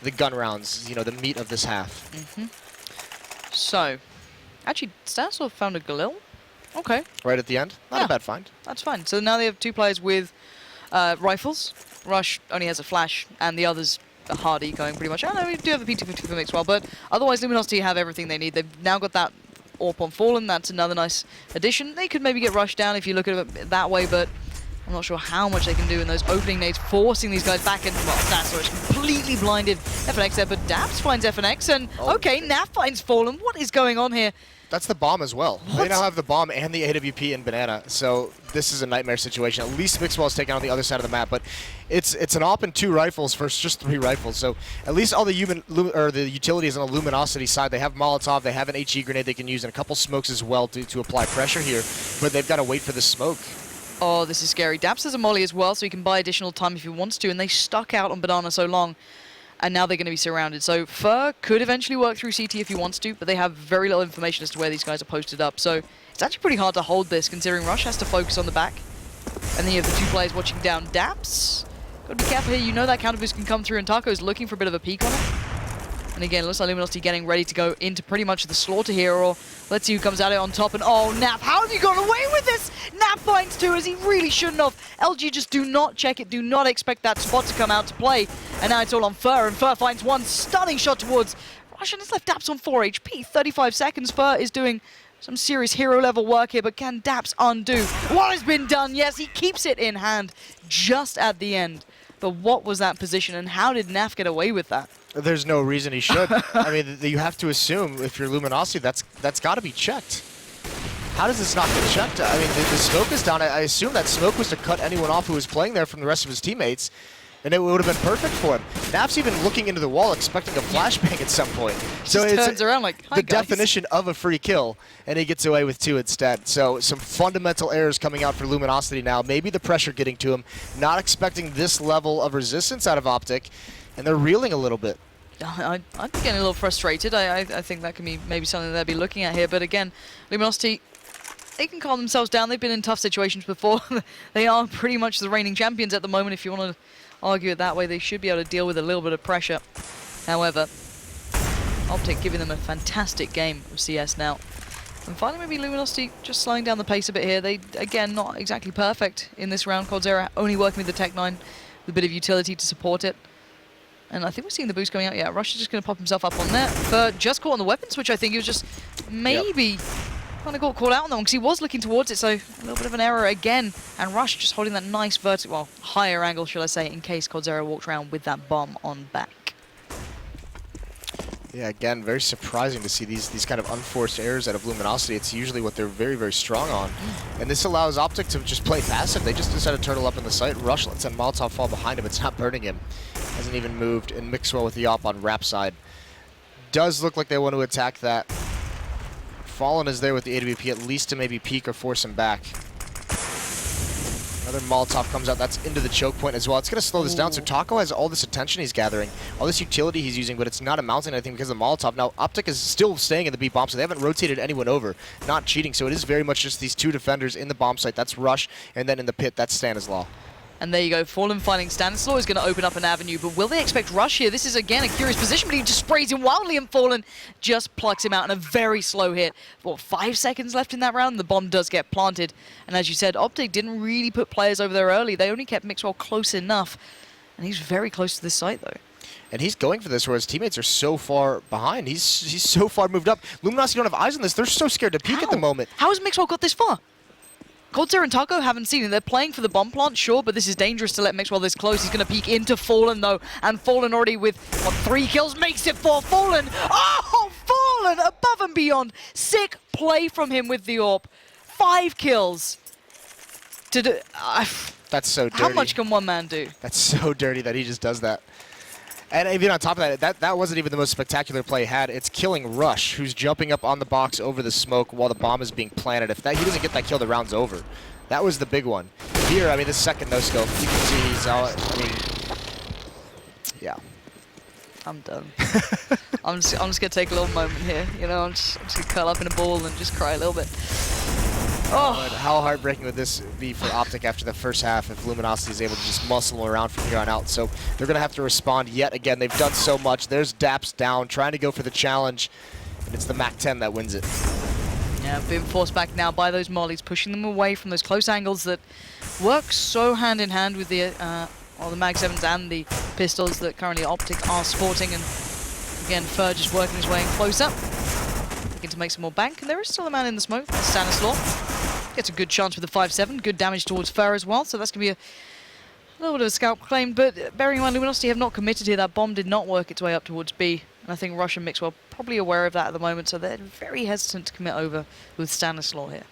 the gun rounds, you know, the meat of this half. So, actually, Stanislav found a Galil. Okay. Right at the end? Not a bad find. That's fine. So now they have 2 players with rifles. Rush only has a flash, and the others are hardy going pretty much. I know we do have the P250 for the mix well, but otherwise Luminosity have everything they need. They've now got that AWP on Fallen. That's another nice addition. They could maybe get rushed down if you look at it that way, but I'm not sure how much they can do in those opening nades, forcing these guys back. And well, Stanislav is completely blinded FNX there, but Daps finds FNX, and okay, Nav finds Fallen. What is going on here? That's the bomb as well. What? They now have the bomb and the AWP in Banana, so this is a nightmare situation. At least Mixwell is taken on the other side of the map, but it's an AWP and 2 rifles versus just 3 rifles. So at least all the utilities on the Luminosity side, they have Molotov, they have an HE grenade they can use, and a couple smokes as well to apply pressure here, but they've got to wait for the smoke. Oh, this is scary. Daps has a molly as well, so he can buy additional time if he wants to, and they stuck out on Banana so long. And now they're going to be surrounded. So Fur could eventually work through CT if he wants to, but they have very little information as to where these guys are posted up. So it's actually pretty hard to hold this, considering Rush has to focus on the back. And then you have the 2 players watching down Daps. Got to be careful here. You know that counter boost can come through, and Taco's looking for a bit of a peek on it. And again, it looks like Luminosity getting ready to go into pretty much the slaughter here, or let's see who comes out on top. And oh, Nap, how have you got away with this? Nap finds 2 as he really shouldn't have. LG just do not check it, do not expect that spot to come out to play. And now it's all on Fur, and Fur finds 1 stunning shot towards Rush, and it's left Daps on 4 HP, 35 seconds. Fur is doing some serious hero level work here, but can Daps undo what has been done? Yes, he keeps it in hand just at the end. But what was that position, and how did Naf get away with that? There's no reason he should. I mean, you have to assume if you're Luminosity, that's got to be checked. How does this not get checked? I mean, the smoke is down. I assume that smoke was to cut anyone off who was playing there from the rest of his teammates, and it would have been perfect for him. Naf's even looking into the wall, expecting a flashbang at some point. So it turns around like, hi, the guys. definition of a free kill, and he gets away with 2 instead. So some fundamental errors coming out for Luminosity now. Maybe the pressure getting to him, not expecting this level of resistance out of OpTic, and they're reeling a little bit. I'm getting a little frustrated. I think that can be maybe something they'll be looking at here. But again, Luminosity, they can calm themselves down. They've been in tough situations before. They are pretty much the reigning champions at the moment. If you want to argue it that way, they should be able to deal with a little bit of pressure. However, OpTic giving them a fantastic game of CS now. And finally, maybe Luminosity just slowing down the pace a bit here. They, again, not exactly perfect in this round. Coldzera only working with the Tech 9 with a bit of utility to support it. And I think we're seeing the boost coming out. Yeah, Rush is just going to pop himself up on there. But just caught on the weapon switch, I think. He was just maybe kind of got caught out on that one because he was looking towards it. So a little bit of an error again. And Rush just holding that nice vertical, well, higher angle, shall I say, in case Coldzera walked around with that bomb on back. Yeah, again, very surprising to see these kind of unforced errors out of Luminosity. It's usually what they're very, very strong on. And this allows OpTic to just play passive. They just decided to turtle up in the site. Rush lets that Molotov fall behind him. It's not burning him. Hasn't even moved. And Mixwell with the op on Rap side. Does look like they want to attack that. Fallen is there with the AWP, at least to maybe peek or force him back. Another Molotov comes out. That's into the choke point as well. It's going to slow this down. So Taco has all this attention he's gathering, all this utility he's using, but it's not amounting to anything because of the Molotov. Now, OpTic is still staying in the B bomb, so they haven't rotated anyone over. Not cheating, so it is very much just these 2 defenders in the bomb site. That's Rush, and then in the pit, that's Stanislaw. And there you go, Fallen finding Stanislaw is going to open up an avenue, but will they expect Rush here? This is, again, a curious position, but he just sprays him wildly, and Fallen just plucks him out in a very slow hit. What, 5 seconds left in that round? The bomb does get planted. And as you said, OpTic didn't really put players over there early. They only kept Mixwell close enough. And he's very close to this site, though. And he's going for this where his teammates are so far behind. He's so far moved up. Luminosity don't have eyes on this. They're so scared to peek at the moment. How has Mixwell got this far? Coldzera and Taco haven't seen it. They're playing for the bomb plant, sure, but this is dangerous to let Mixwell this close. He's going to peek into Fallen, though, and Fallen already with, what, 3 kills makes it 4. Fallen! Oh, Fallen! Above and beyond. Sick play from him with the AWP. 5 kills. To do, that's so dirty. How much can one man do? That's so dirty that he just does that. And even on top of that wasn't even the most spectacular play he had. It's killing Rush, who's jumping up on the box over the smoke while the bomb is being planted. If he doesn't get that kill, the round's over. That was the big one. Here, I mean, the second no-scope, you can see he's out. I mean, yeah. I'm done. I'm just gonna take a little moment here. You know, I'm just gonna curl up in a ball and just cry a little bit. Oh, and how heartbreaking would this be for OpTic after the first half if Luminosity is able to just muscle around from here on out? So they're going to have to respond yet again. They've done so much. There's Daps down, trying to go for the challenge, and it's the MAC-10 that wins it. Yeah, being forced back now by those mollies, pushing them away from those close angles that work so hand in hand with the Mag-7s and the pistols that currently OpTic are sporting. And again, Fer just working his way in closer, looking to make some more bank. And there is still a man in the smoke, Stanislaw. Gets a good chance with the 5-7, good damage towards Fer as well, so that's going to be a little bit of a scalp claim, but bearing in mind Luminosity have not committed here, that bomb did not work its way up towards B, and I think Rush and Mixwell probably aware of that at the moment, so they're very hesitant to commit over with Stanislaw here.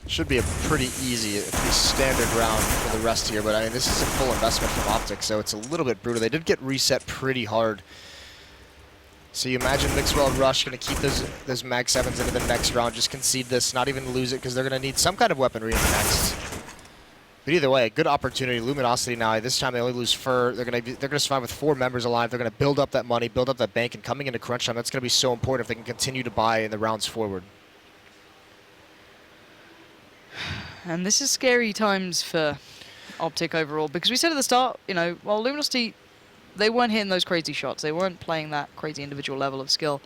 Should be a pretty easy, a pretty standard round for the rest here, but I mean, this is a full investment from OpTic, so it's a little bit brutal. They did get reset pretty hard. So you imagine Mixwell and Rush going to keep those Mag-7s into the next round, just concede this, not even lose it, because they're going to need some kind of weaponry in the next. But either way, a good opportunity. Luminosity now, this time they only lose Fer. They're going to survive with 4 members alive. They're going to build up that money, build up that bank, and coming into crunch time, that's going to be so important if they can continue to buy in the rounds forward. And this is scary times for OpTic overall, because we said at the start, you know, while Luminosity, they weren't hitting those crazy shots. They weren't playing that crazy individual level of skill.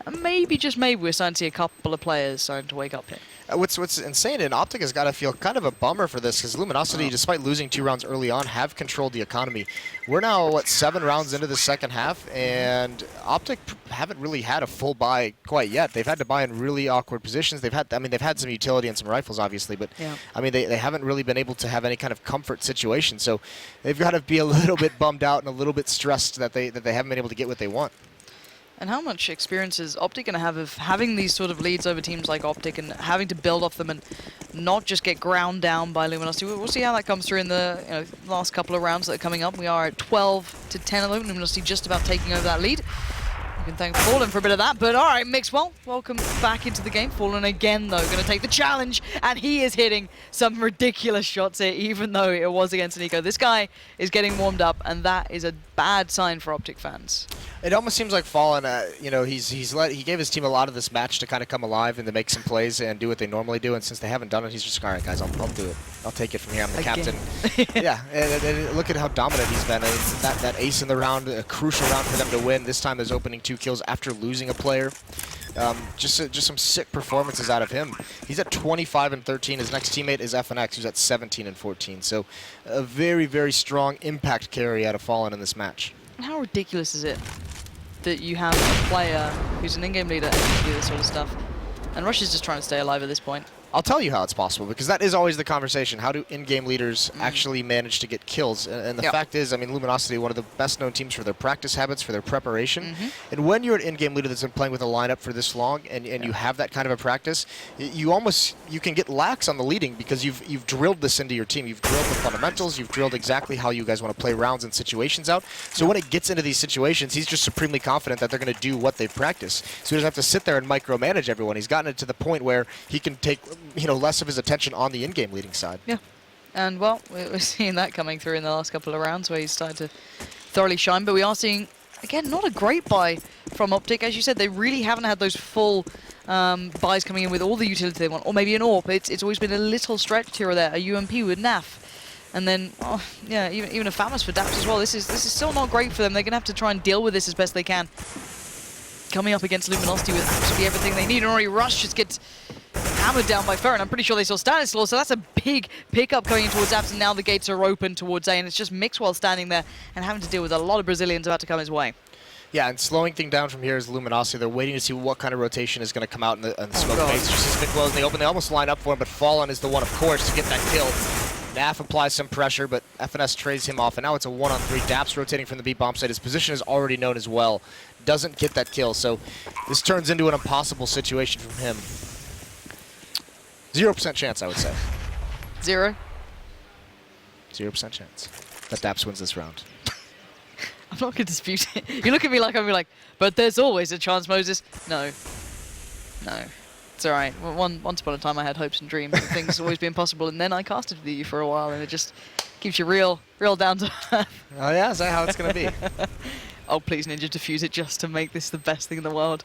And maybe, just maybe, we're starting to see a couple of players starting to wake up here. What's insane, and OpTic has got to feel kind of a bummer for this, because Luminosity, despite losing 2 rounds early on, have controlled the economy. We're now, what, 7 rounds into the second half, and OpTic haven't really had a full buy quite yet. They've had to buy in really awkward positions. They've had some utility and some rifles, obviously, but yeah. I mean, they haven't really been able to have any kind of comfort situation. So they've got to be a little bit bummed out and a little bit stressed that they haven't been able to get what they want. And how much experience is OpTic going to have of having these sort of leads over teams like OpTic and having to build off them and not just get ground down by Luminosity? We'll see how that comes through in the last couple of rounds that are coming up. We are at 12-10 at the moment. Luminosity just about taking over that lead. You can thank Fallen for a bit of that, but all right, Mixwell, welcome back into the game. Fallen again, though, going to take the challenge, and he is hitting some ridiculous shots here, even though it was against Nico. This guy is getting warmed up, and that is a bad sign for OpTic fans. It almost seems like Fallen, he gave his team a lot of this match to kind of come alive and to make some plays and do what they normally do, and since they haven't done it, he's just, all right, guys, I'll do it. I'll take it from here. I'm the captain. Yeah, and look at how dominant he's been. That ace in the round, a crucial round for them to win. This time, his opening 2 kills after losing a player. Just some sick performances out of him. He's at 25-13. His next teammate is FNX, who's at 17-14. So a very, very strong impact carry out of Fallen in this match. How ridiculous is it that you have a player who's an in-game leader and can do this sort of stuff? And Rush is just trying to stay alive at this point. I'll tell you how it's possible, because that is always the conversation. How do in-game leaders actually manage to get kills? And the fact is, I mean, Luminosity, one of the best-known teams for their practice habits, for their preparation. And when you're an in-game leader that's been playing with a lineup for this long, and you have that kind of a practice, you can get lax on the leading, because you've drilled this into your team. You've drilled the fundamentals. You've drilled exactly how you guys want to play rounds and situations out. So when it gets into these situations, he's just supremely confident that they're going to do what they've practiced. So he doesn't have to sit there and micromanage everyone. He's gotten it to the point where he can take less of his attention on the in-game leading side. Yeah, and well, we're seeing that coming through in the last couple of rounds where he's started to thoroughly shine, but we are seeing, again, not a great buy from OpTic. As you said, they really haven't had those full buys coming in with all the utility they want, or maybe an AWP. It's always been a little stretched here or there, a UMP with NAF. And then, even a Famous for Daps as well. This is still not great for them. They're going to have to try and deal with this as best they can. Coming up against Luminosity with absolutely everything they need, and already Rush just gets hammered down by Fer, and I'm pretty sure they saw Stanislaw, so that's a big pickup going in towards Abs, and now the gates are open towards A, and it's just Mixwell standing there and having to deal with a lot of Brazilians about to come his way. Yeah, and slowing thing down from here is Luminosity. They're waiting to see what kind of rotation is going to come out in the smoke phase. Just as Mixwell in the open, they almost line up for him, but Fallen is the one, of course, to get that kill. Naf applies some pressure, but FNS trays him off, and now it's a 1-on-3. Daps rotating from the B bomb site. His position is already known as well. Doesn't get that kill, so this turns into an impossible situation from him. 0% chance, I would say. 0? 0% chance that Daps wins this round. I'm not going to dispute it. You look at me like I'm like, but there's always a chance, Moses. No. It's all right. Once upon a time, I had hopes and dreams, and things always been possible, and then I casted with you for a while, and it just Keeps you real down to earth. Oh yeah, is that how it's gonna be? Oh, please, Ninja, defuse it just to make this the best thing in the world.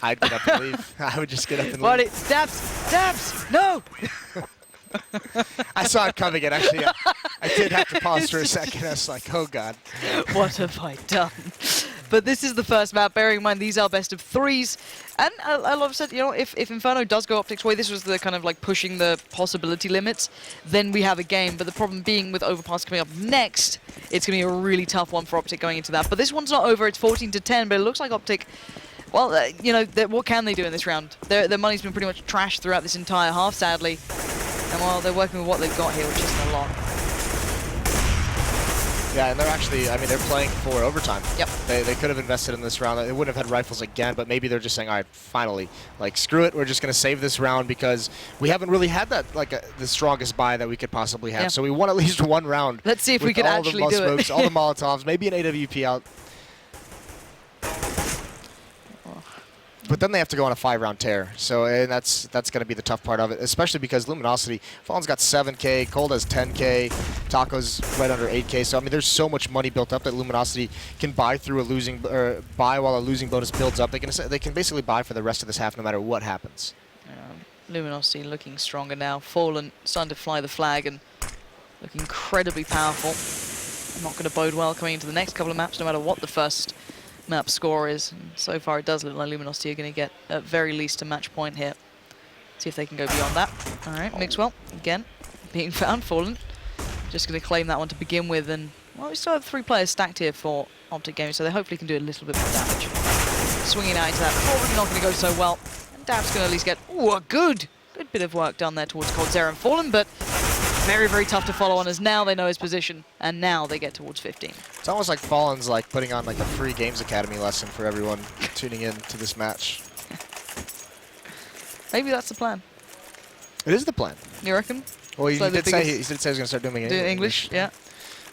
I'd get up and leave. I would just get up and leave. What? Dabs! No! I saw it coming, and actually, I did have to pause for a second. I was like, oh god. What have I done? But this is the first map. Bearing in mind, these are best of threes. And a lot of said, you know, if Inferno does go OpTic's way, this was the kind of like pushing the possibility limits, then we have a game. But the problem being with Overpass coming up next, it's going to be a really tough one for OpTic going into that. But this one's not over. It's 14-10, but it looks like OpTic, well, you know, what can they do in this round? Their money's been pretty much trashed throughout this entire half, sadly. And well, they're working with what they've got here, which isn't a lot. Yeah, and they're actually, I mean, they're playing for overtime. Yep. They could have invested in this round. They wouldn't have had rifles again, but maybe they're just saying, all right, finally, like, screw it. We're just going to save this round because we haven't really had that, like, the strongest buy that we could possibly have. Yeah. So we want at least one round. Let's see if we can actually do it. All the Molotovs, maybe an AWP out. But then they have to go on a 5-round tear, so and that's going to be the tough part of it, especially because Luminosity, Fallen's got 7K, Cold has 10K, Taco's right under 8K. So I mean, there's so much money built up that Luminosity can buy through a losing or buy while a losing bonus builds up. They can basically buy for the rest of this half no matter what happens. Luminosity looking stronger now. Fallen starting to fly the flag and look incredibly powerful. Not going to bode well coming into the next couple of maps, no matter what the first map score is. And so far it does look like Luminosity are going to get at very least a match point here. See if they can go beyond that. All right, Mixwell again being found. Fallen just going to claim that one to begin with, and well, we still have 3 players stacked here for OpTic Gaming, so they hopefully can do a little bit more damage. Swinging out into that, probably not going to go so well. And Dab's going to at least get a good bit of work done there towards Cold Zera and Fallen, but very, very tough to follow on, as now they know his position, and now they get towards 15. It's almost like Fallen's like putting on like a free Games Academy lesson for everyone tuning in to this match. Maybe that's the plan. It is the plan. You reckon? Well, he did say he was going to start doing English, yeah.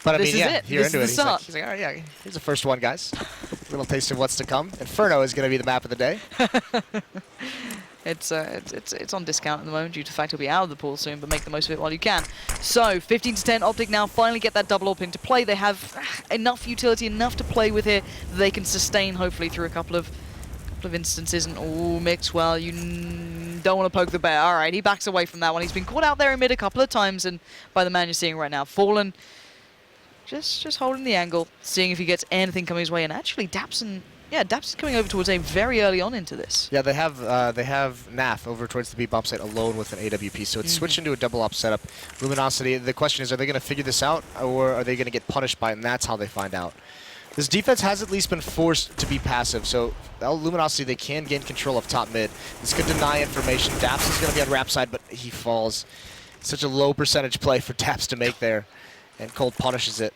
But I This mean, is yeah, it. you're This into it. is the start. He's like, oh yeah, here's the first one, guys. A little taste of what's to come. Inferno is going to be the map of the day. It's on discount at the moment due to the fact it'll be out of the pool soon, but make the most of it while you can. So 15-10, OpTic now finally get that double AWP into play. They have enough utility, enough to play with here that they can sustain hopefully through a couple of instances. And oh, Mixwell, you don't want to poke the bear. All right, he backs away from that one. He's been caught out there in mid a couple of times, and by the man you're seeing right now, Fallen, just holding the angle, seeing if he gets anything coming his way. And actually, Dabson is coming over towards A very early on into this. Yeah, they have NAF over towards the B bomb site alone with an AWP, so it's switched into a double op setup. Luminosity, the question is, are they going to figure this out, or are they going to get punished by it, and that's how they find out. This defense has at least been forced to be passive, so Luminosity, they can gain control of top mid. This could deny information. Daps is going to be on Rap side, but he falls. Such a low percentage play for Daps to make there, and Cold punishes it.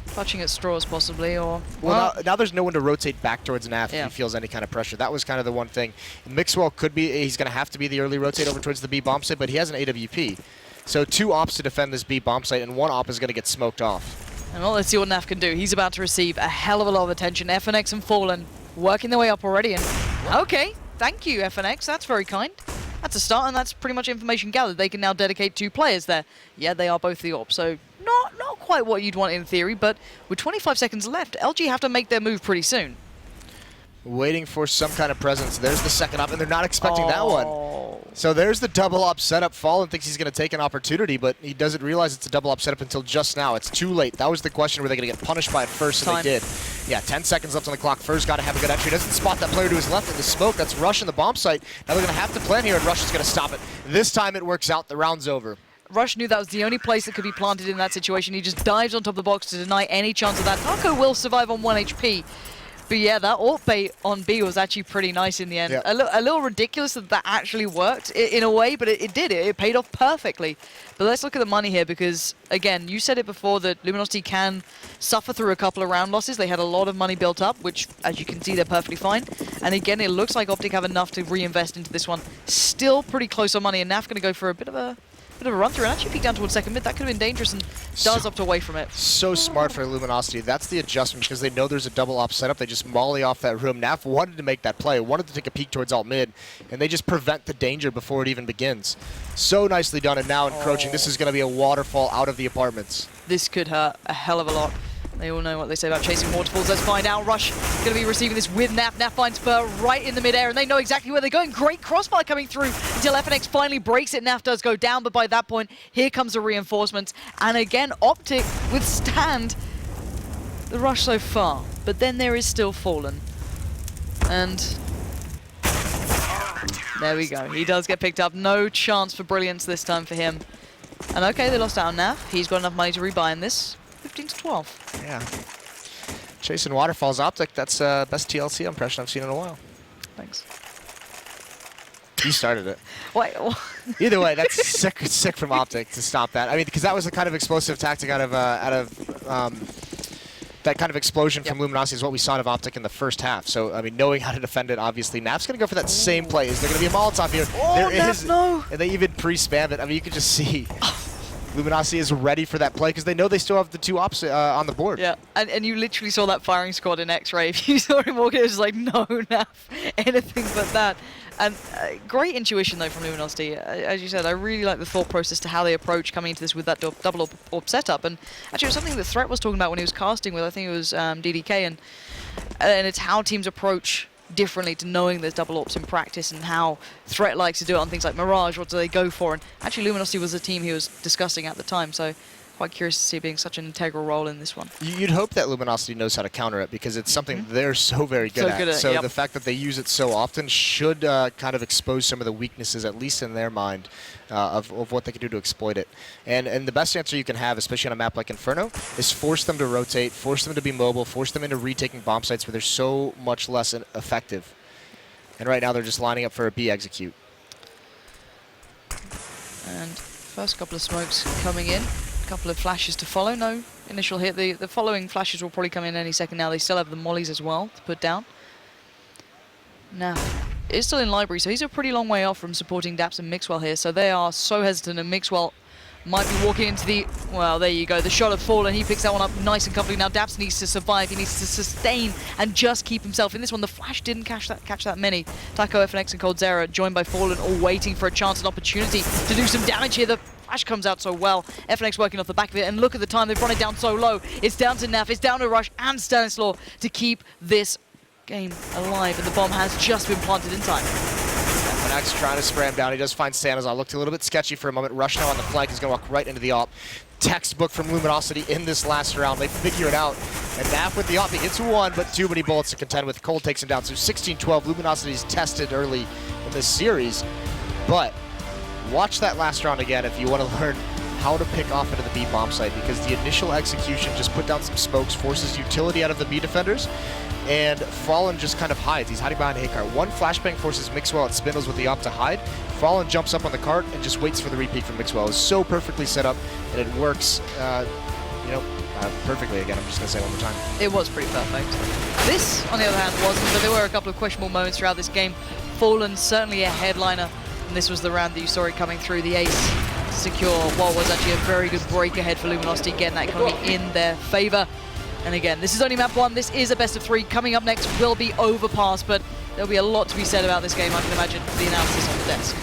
Clutching at straws possibly, or... Well, now there's no one to rotate back towards NAF Yeah. if he feels any kind of pressure. That was kind of the one thing. Mixwell could be, he's going to have to be the early rotate over towards the B bomb site, but he has an AWP. So 2 ops to defend this B bomb site, and 1 op is going to get smoked off. And well, let's see what NAF can do. He's about to receive a hell of a lot of attention. FNX and Fallen working their way up already, and okay, thank you FNX, that's very kind. That's a start, and that's pretty much information gathered. They can now dedicate 2 players there. Yeah, they are both the op, so not quite what you'd want in theory, but with 25 seconds left, LG have to make their move pretty soon. Waiting for some kind of presence. There's the second op, and they're not expecting that one. So there's the double op setup. Fallen thinks he's going to take an opportunity, but he doesn't realize it's a double op setup until just now. It's too late. That was the question, were they going to get punished by it first, and they did. Yeah, 10 seconds left on the clock. First got to have a good entry. Doesn't spot that player to his left in the smoke. That's Rush in the bomb site. Now they're going to have to plan here, and Rush is going to stop it. This time it works out. The round's over. Rush knew that was the only place that could be planted in that situation. He just dives on top of the box to deny any chance of that. Taco will survive on 1 HP. But yeah, that AWP bait on B was actually pretty nice in the end. Yeah. A little ridiculous that actually worked in a way, but it did. It paid off perfectly. But let's look at the money here because, again, you said it before that Luminosity can suffer through a couple of round losses. They had a lot of money built up, which, as you can see, they're perfectly fine. And again, it looks like OpTic have enough to reinvest into this one. Still pretty close on money, and NAF going to go for a bit of a Bit of a run through and actually peeked down towards second mid. That could have been dangerous and does opt away from it. So smart for Luminosity. That's the adjustment because they know there's a double op setup. They just molly off that room. Naf wanted to make that play, wanted to take a peek towards alt mid, and they just prevent the danger before it even begins. So nicely done, and now encroaching. This is going to be a waterfall out of the apartments. This could hurt a hell of a lot. They all know what they say about chasing waterfalls. Let's find out. Rush going to be receiving this with Naf. Naf finds Spur right in the midair, and they know exactly where they're going. Great crossfire coming through until FNX finally breaks it. Naf does go down, but by that point, here comes the reinforcements. And again, OpTic withstand the rush so far. But then there is still Fallen. And there we go. He does get picked up. No chance for brilliance this time for him. And okay, they lost out on Naf. He's got enough money to rebuy in this. 15 to 12. Yeah. Chasing waterfalls OpTic, that's best TLC impression I've seen in a while. Thanks. You started it. Wait. Either way, that's sick from OpTic to stop that. I mean, because that was the kind of explosive tactic out of that kind of explosion from Luminosity is what we saw of OpTic in the first half. So, I mean, knowing how to defend it, obviously, Naf's going to go for that same play. Is there going to be a Molotov here? Oh, there Naf, is. no. And they even pre-spammed it. I mean, you could just see Luminosity is ready for that play because they know they still have the two ops on the board. Yeah, and you literally saw that firing squad in X-Ray. If you saw him walking, it was just like, no, Naf, anything but that. And great intuition, though, from Luminosity. As you said, I really like the thought process to how they approach coming into this with that double orb setup. And actually, it was something that Threat was talking about when he was casting with, I think it was DDK, and it's how teams approach differently to knowing there's double ops in practice and how Threat likes to do it on things like Mirage. What do they go for? And actually, Luminosity was a team he was discussing at the time, so quite curious to see it being such an integral role in this one. You'd hope that Luminosity knows how to counter it because it's something they're so very good at. So the fact that they use it so often should kind of expose some of the weaknesses, at least in their mind, of what they can do to exploit it. And the best answer you can have, especially on a map like Inferno, is force them to rotate, force them to be mobile, force them into retaking bomb sites where they're so much less effective. And right now they're just lining up for a B execute. And first couple of smokes coming in. Couple of flashes to follow. No initial hit. The following flashes will probably come in any second now. They still have the mollies as well to put down. Now, it's still in library, so he's a pretty long way off from supporting Daps and Mixwell here. So they are so hesitant, and Mixwell might be walking into the... Well, there you go. The shot of Fallen. He picks that one up nice and comfortably. Now Daps needs to survive. He needs to sustain and just keep himself. In this one, the flash didn't catch that many. Taco, FNX, and Cold Zera joined by Fallen, all waiting for a chance and opportunity to do some damage here. The flash comes out so well. FNX working off the back of it, and look at the time. They've run it down so low. It's down to Naf, it's down to Rush and Stanislaw to keep this game alive, and the bomb has just been planted in time. FNX trying to spray him down. He does find Stanislaw. Looked a little bit sketchy for a moment. Rush now on the flank. He's going to walk right into the op. Textbook from Luminosity in this last round. They figure it out. And Naf with the op. He gets one, but too many bullets to contend with. Cold takes him down. So 16-12. Luminosity's tested early in this series, but watch that last round again if you want to learn how to pick off into the B bomb site, because the initial execution just put down some smokes, forces utility out of the B defenders, and Fallen just kind of hides. He's hiding behind Haycar. One flashbang forces Mixwell at Spindles with the op to hide. Fallen jumps up on the cart and just waits for the repeat from Mixwell. It's so perfectly set up, and it works, perfectly again. I'm just going to say it one more time. It was pretty perfect. This, on the other hand, wasn't, but there were a couple of questionable moments throughout this game. Fallen certainly a headliner, and this was the round that you saw it coming through. The ace to secure what was actually a very good break ahead for Luminosity, getting that economy in their favor. And again, this is only map one. This is a best of three. Coming up next will be Overpass, but there'll be a lot to be said about this game, I can imagine, for the analysis on the desk.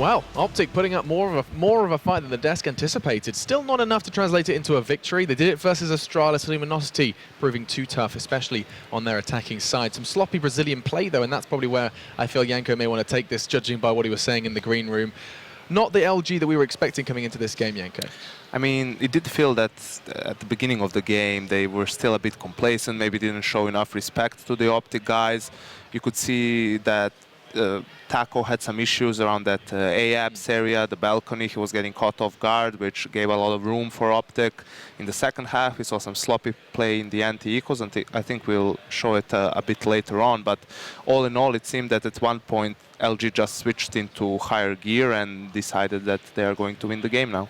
Well, OpTic putting up more of a fight than the desk anticipated. Still not enough to translate it into a victory. They did it versus Astralis. Luminosity proving too tough, especially on their attacking side. Some sloppy Brazilian play, though, and that's probably where I feel Janko may want to take this, judging by what he was saying in the green room. Not the LG that we were expecting coming into this game, Janko. I mean, it did feel that at the beginning of the game, they were still a bit complacent, maybe didn't show enough respect to the OpTic guys. You could see that Taco had some issues around that AAPS area, the balcony. He was getting caught off guard, which gave a lot of room for OpTic. In the second half, we saw some sloppy play in the anti-ecos, and I think we'll show it a bit later on. But all in all, it seemed that at one point, LG just switched into higher gear and decided that they are going to win the game now.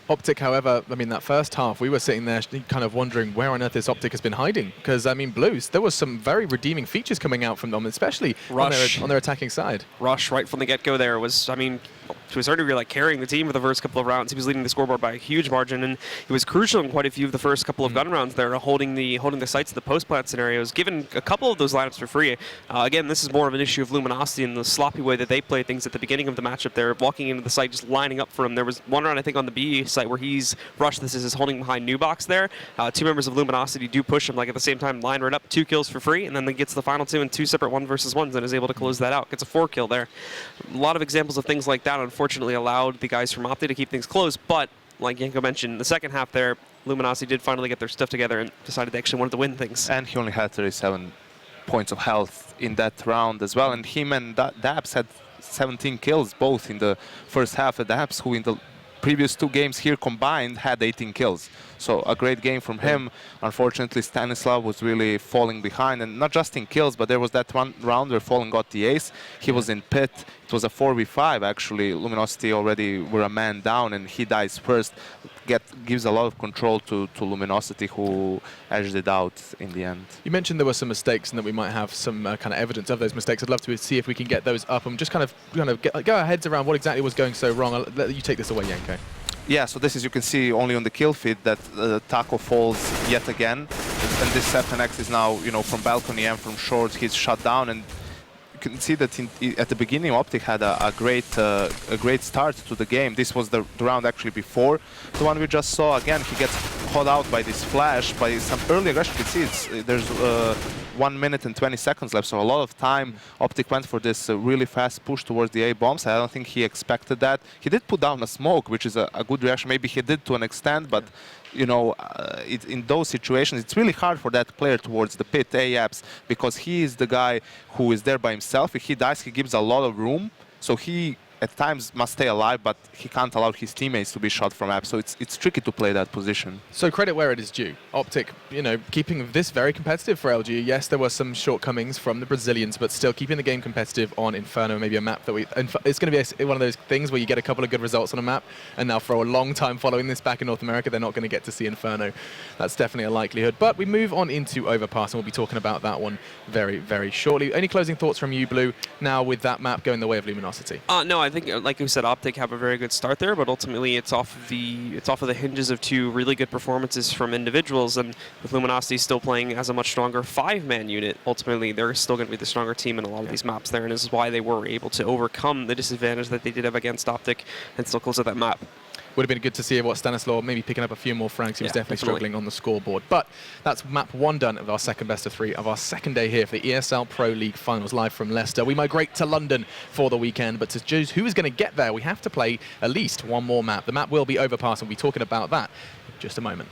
OpTic, however, I mean, that first half, we were sitting there kind of wondering where on earth this OpTic has been hiding. Because, I mean, Blues, there was some very redeeming features coming out from them, especially on their attacking side. Rush right from the get-go there was, I mean, to a certain degree, like carrying the team for the first couple of rounds. He was leading the scoreboard by a huge margin, and he was crucial in quite a few of the first couple of gun rounds there, holding the sights of the post-plant scenarios, given a couple of those lineups for free. Again, this is more of an issue of Luminosity and the sloppy way that they play things at the beginning of the matchup. They're walking into the site, just lining up for him. There was one round, I think, on the B site where he's rushed. This is holding behind Nubox there. Two members of Luminosity do push him, like at the same time, line right up, 2 kills for free, and then he gets the final 2 in 2 separate 1v1s and is able to close that out. Gets a 4 kill there. A lot of examples of things like that, unfortunately, allowed the guys from OpTic to keep things close, but like Janko mentioned, the second half there, Luminosity did finally get their stuff together and decided they actually wanted to win things. And he only had 37 points of health in that round as well, and him and Dabs had 17 kills both in the first half. Dabs, who in the previous 2 games here combined had 18 kills. So a great game from him. Unfortunately, Stanislav was really falling behind, and not just in kills, but there was that one round where Fallen got the ace. He was in pit. It was a 4v5 actually. Luminosity already were a man down, and he dies first. Gives a lot of control to Luminosity, who edged it out in the end. You mentioned there were some mistakes and that we might have some kind of evidence of those mistakes. I'd love to see if we can get those up and just kind of go our heads around what exactly was going so wrong. I'll let you take this away, Janko. Yeah, so this is, you can see only on the kill feed that Taco falls yet again, and this 7X is now, you know, from balcony and from short, he's shut down, and you can see that at the beginning, OpTic had a great start to the game. This was the round actually before the one we just saw. Again, he gets caught out by this flash, by some early aggression. You can see there's 1 minute and 20 seconds left, so a lot of time. OpTic went for this really fast push towards the A bombs. I don't think he expected that. He did put down a smoke, which is a good reaction. Maybe he did to an extent, but you know, in those situations, it's really hard for that player towards the pit, AAPS, because he is the guy who is there by himself. If he dies, he gives a lot of room, so he at times must stay alive, but he can't allow his teammates to be shot from app, so it's tricky to play that position. So credit where it is due. OpTic, you know, keeping this very competitive for LG. Yes, there were some shortcomings from the Brazilians, but still keeping the game competitive on Inferno, maybe a map that it's going to be one of those things where you get a couple of good results on a map, and now for a long time following this back in North America, they're not going to get to see Inferno. That's definitely a likelihood. But we move on into Overpass, and we'll be talking about that one very, very shortly. Any closing thoughts from you, Blue, now with that map going the way of Luminosity? No, I think, like you said, OpTic have a very good start there, but ultimately it's off of the hinges of 2 really good performances from individuals, and with Luminosity still playing as a much stronger 5-man unit, ultimately they're still going to be the stronger team in a lot of these maps there, and this is why they were able to overcome the disadvantage that they did have against OpTic and still close out that map. Would have been good to see what Stanislav maybe picking up a few more franks. He was definitely struggling on the scoreboard. But that's map 1 done of our second best of 3 of our second day here for the ESL Pro League finals live from Leicester. We migrate to London for the weekend, but to choose who is going to get there, we have to play at least one more map. The map will be Overpass, and we'll be talking about that in just a moment.